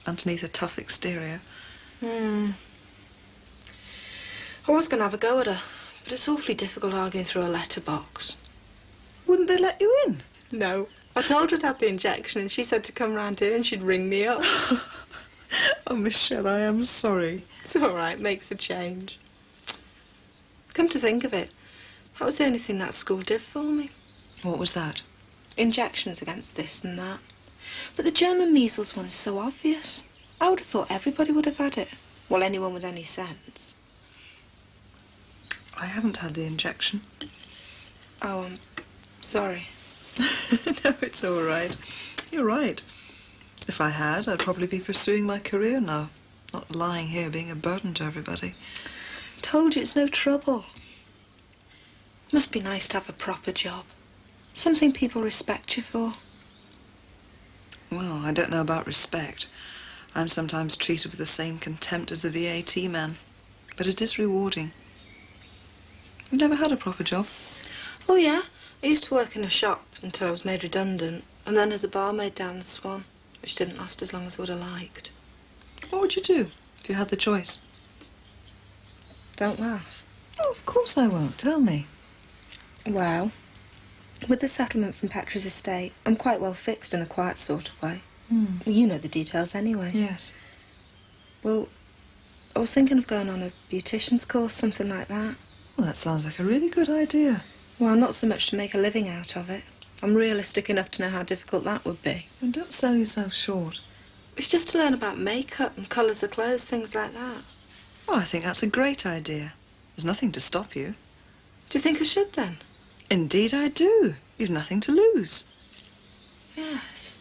underneath a tough exterior. I was going to have a go at her, but it's awfully difficult arguing through a letterbox. Wouldn't they let you in? No. I told her to have the injection and she said to come round here and she'd ring me up. Oh, Michelle, I am sorry. It's all right, makes a change. Come to think of it, that was the only thing that school did for me. What was that? Injections against this and that. But the German measles one's so obvious. I would have thought everybody would have had it. Well, anyone with any sense. I haven't had the injection. Oh, I'm sorry. No, it's all right. You're right. If I had, I'd probably be pursuing my career now, not lying here being a burden to everybody. Told you it's no trouble. Must be nice to have a proper job. Something people respect you for. Well, I don't know about respect. I'm sometimes treated with the same contempt as the VAT man. But it is rewarding. You've never had a proper job? Oh, yeah. I used to work in a shop until I was made redundant, and then as a barmaid down the Swan, which didn't last as long as I would have liked. What would you do if you had the choice? Don't laugh. Oh, of course I won't. Tell me. Well, with the settlement from Petra's estate, I'm quite well fixed in a quiet sort of way. You know the details anyway. Yes. Well, I was thinking of going on a beautician's course, something like that. Well, that sounds like a really good idea. Well, not so much to make a living out of it. I'm realistic enough to know how difficult that would be. And don't sell yourself short. It's just to learn about makeup and colours of clothes, things like that. Oh, I think that's a great idea. There's nothing to stop you. Do you think I should, then? Indeed I do. You've nothing to lose. Yes.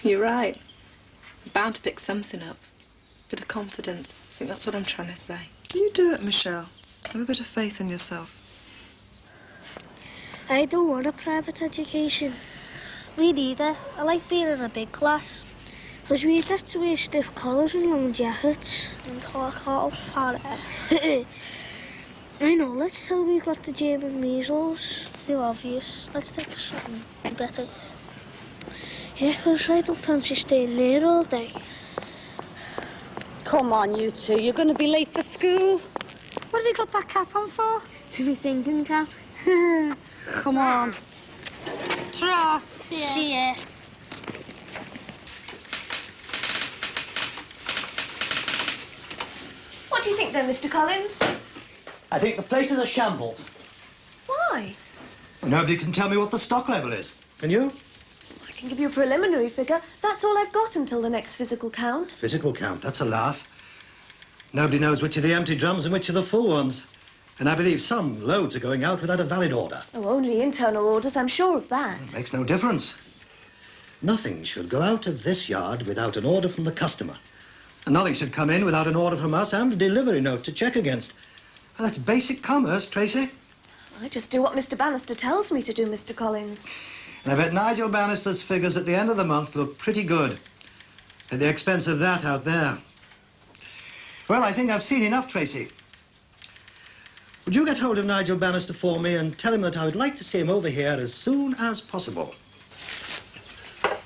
You're right. I'm bound to pick something up. A bit of confidence. I think that's what I'm trying to say. You do it, Michelle. Have a bit of faith in yourself. I don't want a private education. Me neither. I like being in a big class. Because we'd have to wear stiff collars and long jackets and talk all fat. I know, let's tell we got the German measles. It's too obvious. Let's think of something better. Yeah, because I don't fancy staying there all day. Come on, you two. You're going to be late for school. What have you got that cap on for? To be thinking cap. Come on. Tra. Yeah. See ya. What do you think then, Mr. Collins? I think the place is a shambles. Why? Nobody can tell me what the stock level is. Can you? I I can give you a preliminary figure. That's all I've got until the next physical count. Physical count, that's a laugh. Nobody knows which are the empty drums and which are the full ones. And I believe some loads are going out without a valid order. Oh, only internal orders, I'm sure of that. It makes no difference. Nothing should go out of this yard without an order from the customer. And nothing should come in without an order from us and a delivery note to check against. And that's basic commerce, Tracy. I just do what Mr. Bannister tells me to do, Mr. Collins. And I bet Nigel Bannister's figures at the end of the month look pretty good. At the expense of that out there. Well, I think I've seen enough, Tracy. Would you get hold of Nigel Bannister for me and tell him that I would like to see him over here as soon as possible?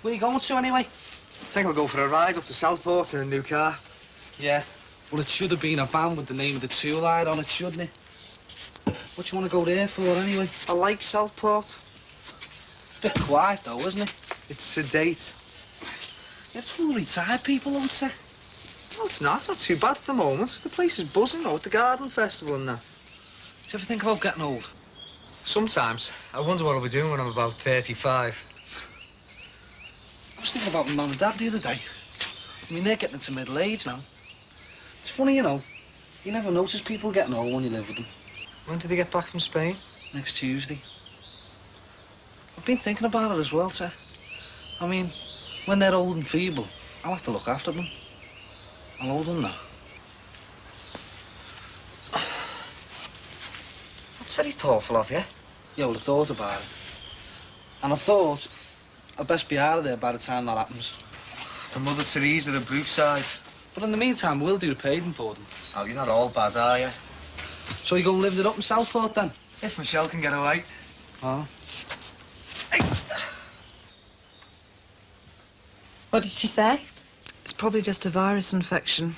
Where you going to, anyway? I think I'll go for a ride up to Southport in a new car. Yeah. Well, it should have been a van with the name of the tool light on it, shouldn't it? What you want to go there for, anyway? I like Southport. Bit quiet, though, isn't it? It's sedate. It's full of retired people, won't it? No, it's not. It's not too bad at the moment. The place is buzzing, though, at the garden festival and that. Do you ever think about getting old? Sometimes. I wonder what I'll be doing when I'm about 35. I was thinking about my mum and dad the other day. I mean, they're getting into middle age now. It's funny, you know. You never notice people getting old when you live with them. When did they get back from Spain? Next Tuesday. I've been thinking about it as well, sir. I mean, when they're old and feeble, I'll have to look after them. I'll hold them now. That's very thoughtful of you. Yeah, well, I thought about it. And I thought I'd best be out of there by the time that happens. The Mother Teresa of brookside. But in the meantime, we'll do the paving for them. Oh, you're not all bad, are you? So you go and live it up in Southport, then? If Michelle can get away. Oh. What did she say? It's probably just a virus infection.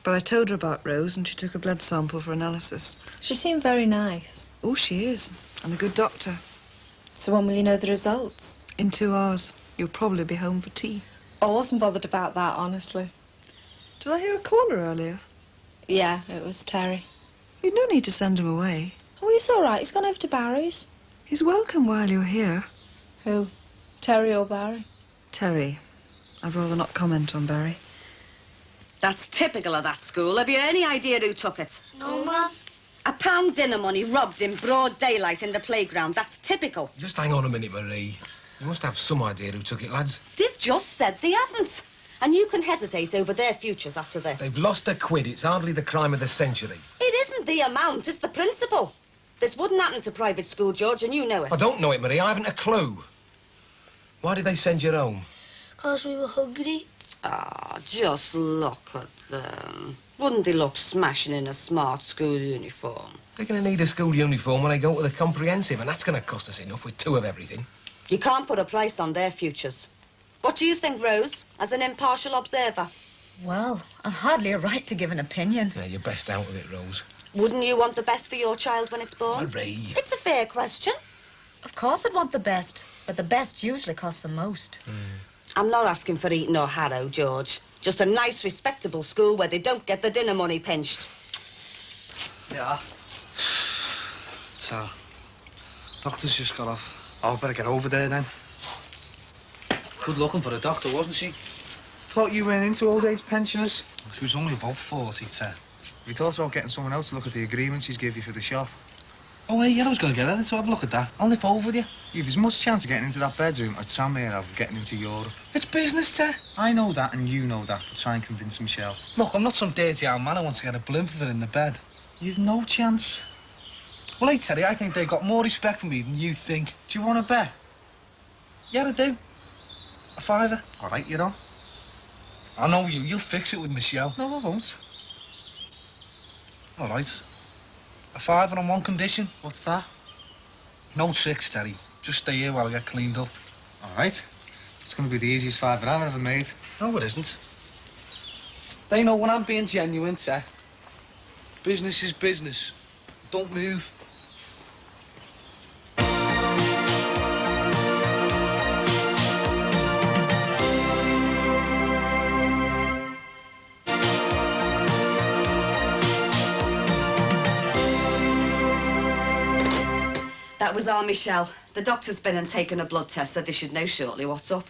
But I told her about Rose and she took a blood sample for analysis. She seemed very nice. Oh, she is. And a good doctor. So when will you know the results? In 2 hours. You'll probably be home for tea. I wasn't bothered about that, honestly. Did I hear a caller earlier? Yeah, it was Terry. You'd no need to send him away. Oh, he's all right. He's gone over to Barry's. He's welcome while you're here. Who? Terry or Barry? Terry. I'd rather not comment on Barry. That's typical of that school. Have you any idea who took it? No, Mum. £1 dinner money robbed in broad daylight in the playground. That's typical. Just hang on a minute, Marie. You must have some idea who took it, lads. They've just said they haven't. And you can hesitate over their futures after this. They've lost £1. It's hardly the crime of the century. It isn't the amount, it's the principle. This wouldn't happen to private school, George, and you know it. I don't know it, Marie. I haven't a clue. Why did they send you home? 'Cause we were hungry. Ah, just look at them. Wouldn't they look smashing in a smart school uniform? They're going to need a school uniform when they go to the comprehensive, and that's going to cost us enough with 2 of everything. You can't put a price on their futures. What do you think, Rose, as an impartial observer? Well, I've hardly a right to give an opinion. Yeah, you're best out of it, Rose. Wouldn't you want the best for your child when it's born? Marie. It's a fair question. Of course I'd want the best, but the best usually costs the most. I'm not asking for Eton or Harrow, George. Just a nice, respectable school where they don't get the dinner money pinched. Yeah. So, doctor's just got off. Oh, I better get over there then. Good looking for a doctor, wasn't she? Thought you went into old age pensioners. She was only about 40, Ted. We thought about getting someone else to look at the agreement she's give you for the shop. Oh, hey, yeah, I was going to get her to have a look at that. I'll nip over with you. You've as much chance of getting into that bedroom as Sam here have of getting into Europe. It's business, Ted. I know that and you know that, but try and convince Michelle. Look, I'm not some dirty old man who wants to get a blimp of her in the bed. You've no chance. Well, hey, Terry, I think they've got more respect for me than you think. Do you want to bet? Yeah, I do. A £5. All right, you're on. I know you. You'll fix it with Michelle. No, I won't. All right. A £5 on one condition. What's that? No tricks, Terry. Just stay here while I get cleaned up. All right. It's going to be the easiest £5 I've ever made. No, it isn't. They know when I'm being genuine, sir. Business is business. Don't move. That was are, Michelle. The doctor's been and taken a blood test, so they should know shortly what's up.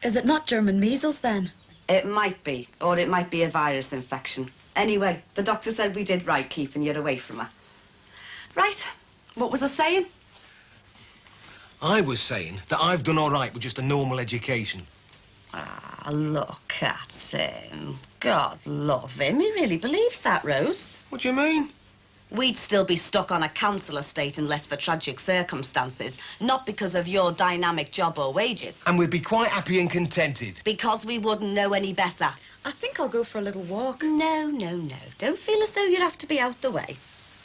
Is it not German measles, then? It might be, or it might be a virus infection. Anyway, the doctor said we did right keeping you away from her. Right, what was I saying? I was saying that I've done all right with just a normal education. Ah, look at him. God love him. He really believes that, Rose. What do you mean? We'd still be stuck on a council estate unless for tragic circumstances, not because of your dynamic job or wages. And we'd be quite happy and contented. Because we wouldn't know any better. I think I'll go for a little walk. No, no, no. Don't feel as though you'd have to be out the way.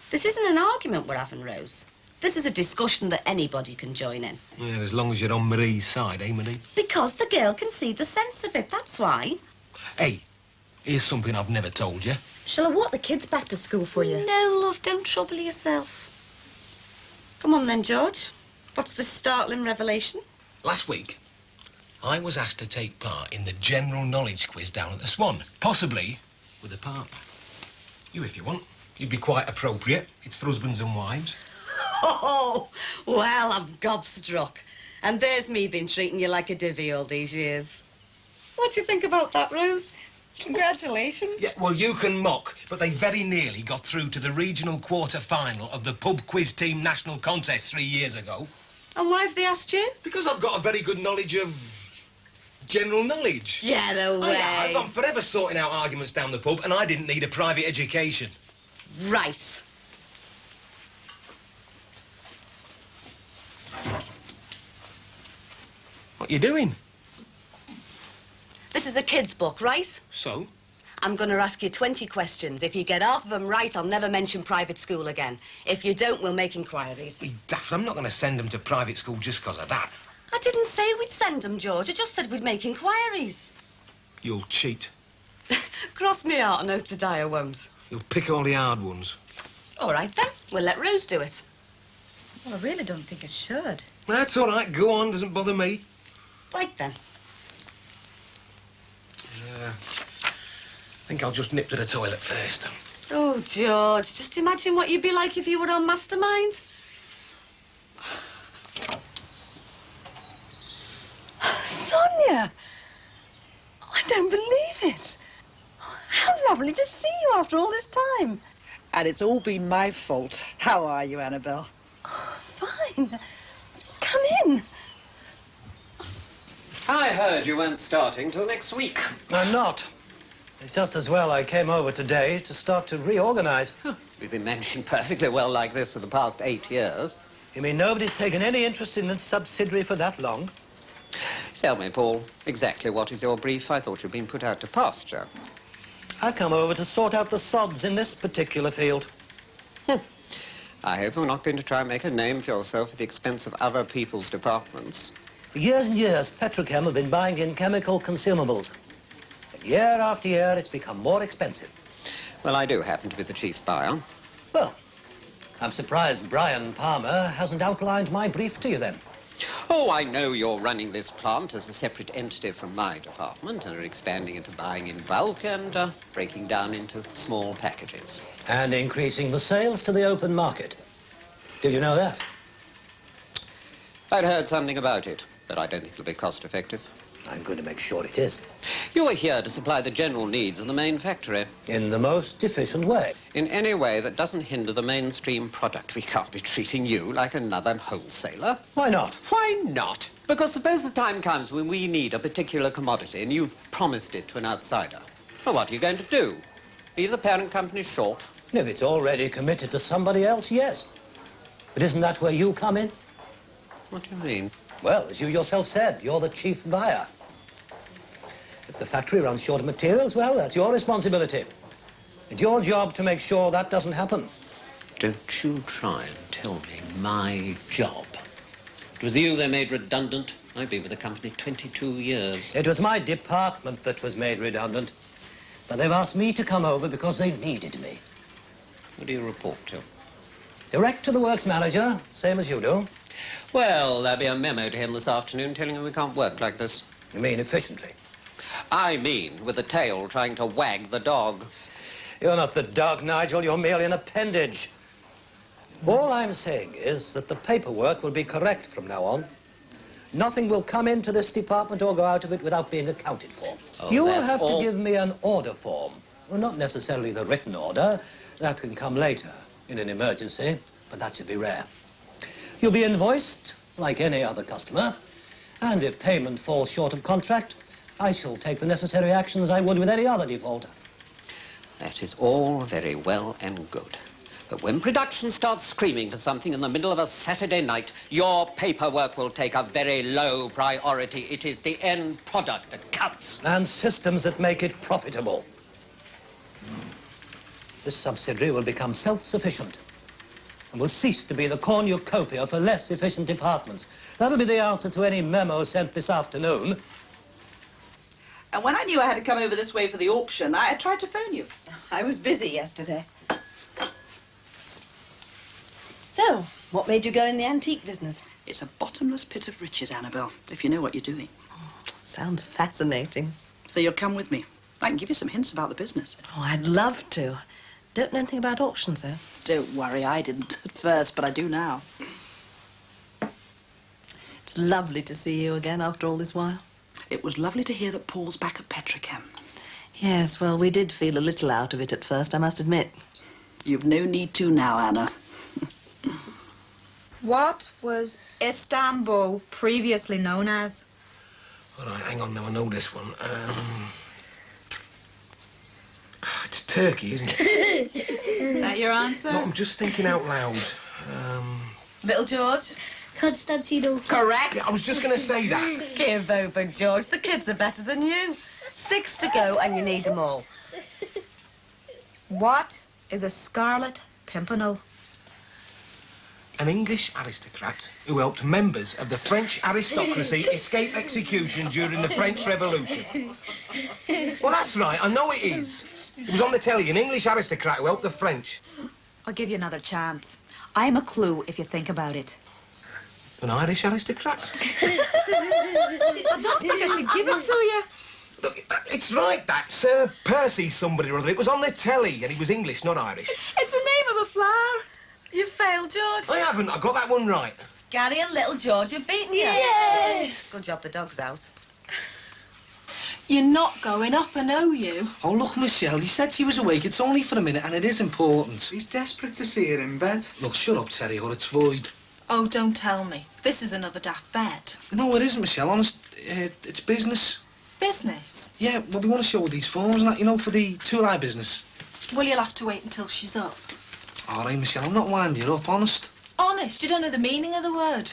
This isn't an argument we're having, Rose. This is a discussion that anybody can join in. Yeah, as long as you're on Marie's side, eh, Marie? Because the girl can see the sense of it, that's why. Hey, here's something I've never told you. Shall I walk the kids back to school for you? No, love, don't trouble yourself. Come on then, George. What's the startling revelation? Last week, I was asked to take part in the general knowledge quiz down at the Swan, possibly with a partner. You, if you want. You'd be quite appropriate. It's for husbands and wives. Oh, well, I'm gobstruck. And there's me been treating you like a divvy all these years. What do you think about that, Rose? Congratulations. Yeah, well, you can mock, but they very nearly got through to the regional quarter-final of the pub quiz team national contest 3 years ago. And why have they asked you? Because I've got a very good knowledge of general knowledge. Yeah, no way. I'm forever sorting out arguments down the pub, and I didn't need a private education. Right. What you doing? This is a kid's book, right? So? I'm going to ask you 20 questions. If you get half of them right, I'll never mention private school again. If you don't, we'll make inquiries. You daft, I'm not going to send them to private school just because of that. I didn't say we'd send them, George. I just said we'd make inquiries. You'll cheat. Cross me heart and hope to die I won't. You'll pick all the hard ones. All right, then. We'll let Rose do it. Well, I really don't think it should. That's all right. Go on. Doesn't bother me. Right, then. I think I'll just nip to the toilet first. Oh, George, just imagine what you'd be like if you were on Mastermind. Sonia! I don't believe it. How lovely to see you after all this time. And it's all been my fault. How are you, Annabelle? Fine. Come in. I heard you weren't starting till next week. I'm not. It's just as well I came over today to start to reorganize. We've been managing perfectly well like this for the past 8 years. You mean nobody's taken any interest in the subsidiary for that long? Tell me, Paul, exactly what is your brief? I thought you'd been put out to pasture. I've come over to sort out the sods in this particular field. I hope you're not going to try and make a name for yourself at the expense of other people's departments. For years and years, Petrochem have been buying in chemical consumables. And year after year, it's become more expensive. Well, I do happen to be the chief buyer. Well, I'm surprised Brian Palmer hasn't outlined my brief to you then. Oh, I know you're running this plant as a separate entity from my department and are expanding into buying in bulk and breaking down into small packages. And increasing the sales to the open market. Did you know that? I'd heard something about it, but I don't think it'll be cost-effective. I'm going to make sure it is. You're here to supply the general needs of the main factory. In the most efficient way. In any way that doesn't hinder the mainstream product. We can't be treating you like another wholesaler. Why not? Why not? Because suppose the time comes when we need a particular commodity and you've promised it to an outsider. Well, what are you going to do? Leave the parent company short? If it's already committed to somebody else, yes. But isn't that where you come in? What do you mean? Well, as you yourself said, you're the chief buyer. If the factory runs short of materials, well, that's your responsibility. It's your job to make sure that doesn't happen. Don't you try and tell me my job. It was you they made redundant. I've been with the company 22 years. It was my department that was made redundant. But they've asked me to come over because they needed me. Who do you report to? Direct to the works manager, same as you do. Well, there'll be a memo to him this afternoon telling him we can't work like this. You mean efficiently? I mean with the tail trying to wag the dog. You're not the dog, Nigel. You're merely an appendage. All I'm saying is that the paperwork will be correct from now on. Nothing will come into this department or go out of it without being accounted for. Oh, You will that's have all- to give me an order form. Well, not necessarily the written order. That can come later in an emergency, but that should be rare. You'll be invoiced like any other customer, and if payment falls short of contract, I shall take the necessary actions I would with any other defaulter. That is all very well and good. But when production starts screaming for something in the middle of a Saturday night, your paperwork will take a very low priority. It is the end product that counts. And systems that make it profitable. This subsidiary will become self-sufficient and will cease to be the cornucopia for less efficient departments. That'll be the answer to any memo sent this afternoon. And when I knew I had to come over this way for the auction, I tried to phone you. I was busy yesterday. So, what made you go in the antique business? It's a bottomless pit of riches, Annabelle, if you know what you're doing. Sounds fascinating. So you'll come with me. I can give you some hints about the business. Oh, I'd love to. Don't know anything about auctions, though. Don't worry, I didn't at first, but I do now. It's lovely to see you again after all this while. It was lovely to hear that Paul's back at Petrochem. Yes, well, we did feel a little out of it at first, I must admit. You've no need to now, Anna. What was Istanbul previously known as? All right, hang on now, I know this one. It's Turkey, isn't it? Is that your answer? No, I'm just thinking out loud. Little George? Constantino. Correct. Yeah, I was just going to say that. Give over, George. The kids are better than you. 6 to go and you need them all. What is a Scarlet Pimpernel? An English aristocrat who helped members of the French aristocracy escape execution during the French Revolution. Well, that's right, I know it is. It was on the telly, an English aristocrat who helped the French. I'll give you another chance. I'm a clue if you think about it. An Irish aristocrat? I don't think I should give it to you. Look, it's right, that Sir Percy somebody or other. It was on the telly, and he was English, not Irish. It's the name of a flower. You failed, George. I haven't, I got that one right. Gary and little George have beaten you. Yes! Good job the dog's out. You're not going up, I know you. Oh, look, Michelle, he said she was awake. It's only for a minute, and it is important. He's desperate to see her in bed. Look, shut up, Terry, or it's void. Oh, don't tell me. This is another daft bed. No, it isn't, Michelle, honest. It's business. Business? Yeah, well, we want to show these forms and that, you know, for the tool-eye business. Well, you'll have to wait until she's up. All right, Michelle, I'm not winding you up, honest. Honest, you don't know the meaning of the word.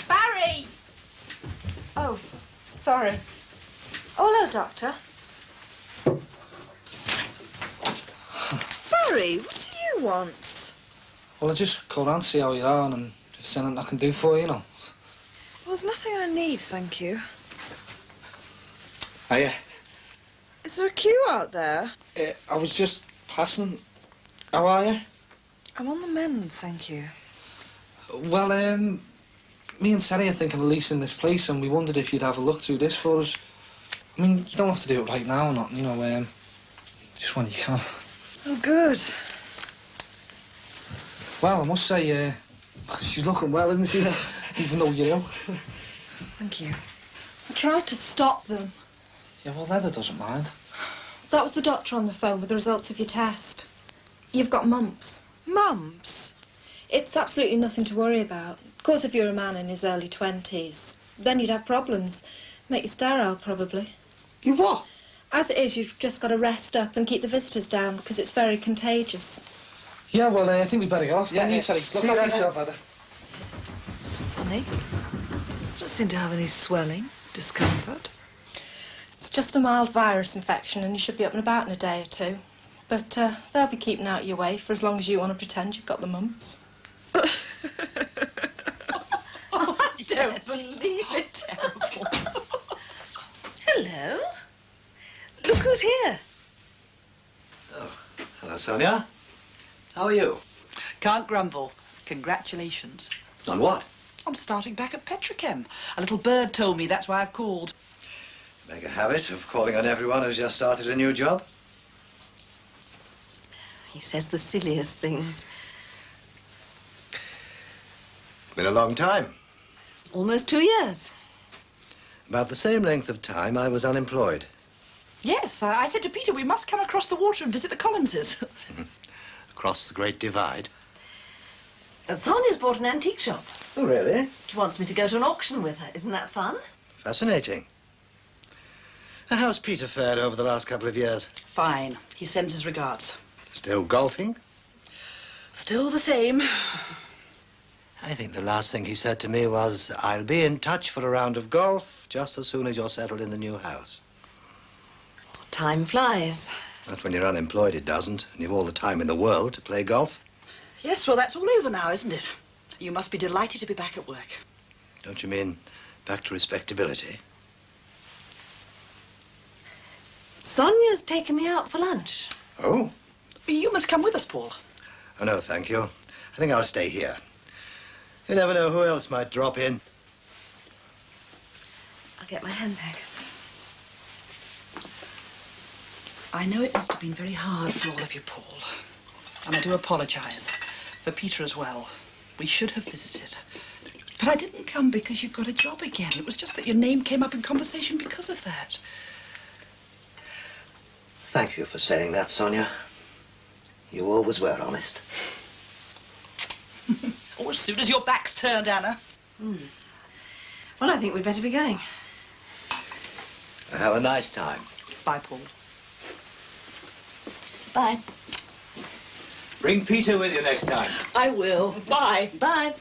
Barry! Oh, sorry. Oh, hello, Doctor. Barry, what do you want? Well, I just called round to see how you're on and if there's anything I can do for you, you know. Well, there's nothing I need, thank you. Hiya. Is there a queue out there? I was just passing. How are you? I'm on the mend, thank you. Well, me and Terry are thinking of leasing this place and we wondered if you'd have a look through this for us. I mean, you don't have to do it right now or not, you know, just when you can. Oh, good. Well, I must say, she's looking well, isn't she? Even though you're ill. Thank you. I tried to stop them. Yeah, well, Heather doesn't mind. That was the doctor on the phone with the results of your test. You've got mumps. Mumps? It's absolutely nothing to worry about. Of course, if you're a man in his early 20s, then you'd have problems. Make you sterile, probably. You what? As it is, you've just got to rest up and keep the visitors down, because it's very contagious. Yeah, well, I think we better get off, don't you, Terry? Look after yourself, Heather. It's funny. I don't seem to have any swelling, discomfort. It's just a mild virus infection, and you should be up and about in a day or two. But they'll be keeping out your way for as long as you want to pretend you've got the mumps. I don't believe it. Terrible. Hello. Look who's here. Oh, hello, Sonia. How are you? Can't grumble. Congratulations. On what? I'm starting back at Petrochem. A little bird told me that's why I've called. Make a habit of calling on everyone who's just started a new job. He says the silliest things. Been a long time. Almost 2 years. About the same length of time I was unemployed. Yes, I said to Peter we must come across the water and visit the Collinses. Across the Great Divide. Sonia's bought an antique shop. Oh, really? She wants me to go to an auction with her. Isn't that fun? Fascinating. How's Peter fared over the last couple of years? Fine. He sends his regards. Still golfing? Still the same. I think the last thing he said to me was, I'll be in touch for a round of golf just as soon as you're settled in the new house. Time flies. Not when you're unemployed, it doesn't, and you've all the time in the world to play golf. Yes, well, that's all over now, isn't it? You must be delighted to be back at work. Don't you mean back to respectability? Sonia's taken me out for lunch. Oh? You must come with us, Paul. Oh, no, thank you. I think I'll stay here. You never know who else might drop in. I'll get my handbag. I know it must have been very hard for all of you, Paul. And I do apologize. For Peter as well. We should have visited. But I didn't come because you got a job again. It was just that your name came up in conversation because of that. Thank you for saying that, Sonia. You always were honest. Oh, as soon as your back's turned, Anna. Well, I think we'd better be going. Have a nice time. Bye, Paul. Bye. Bring Peter with you next time. I will. Bye. Bye.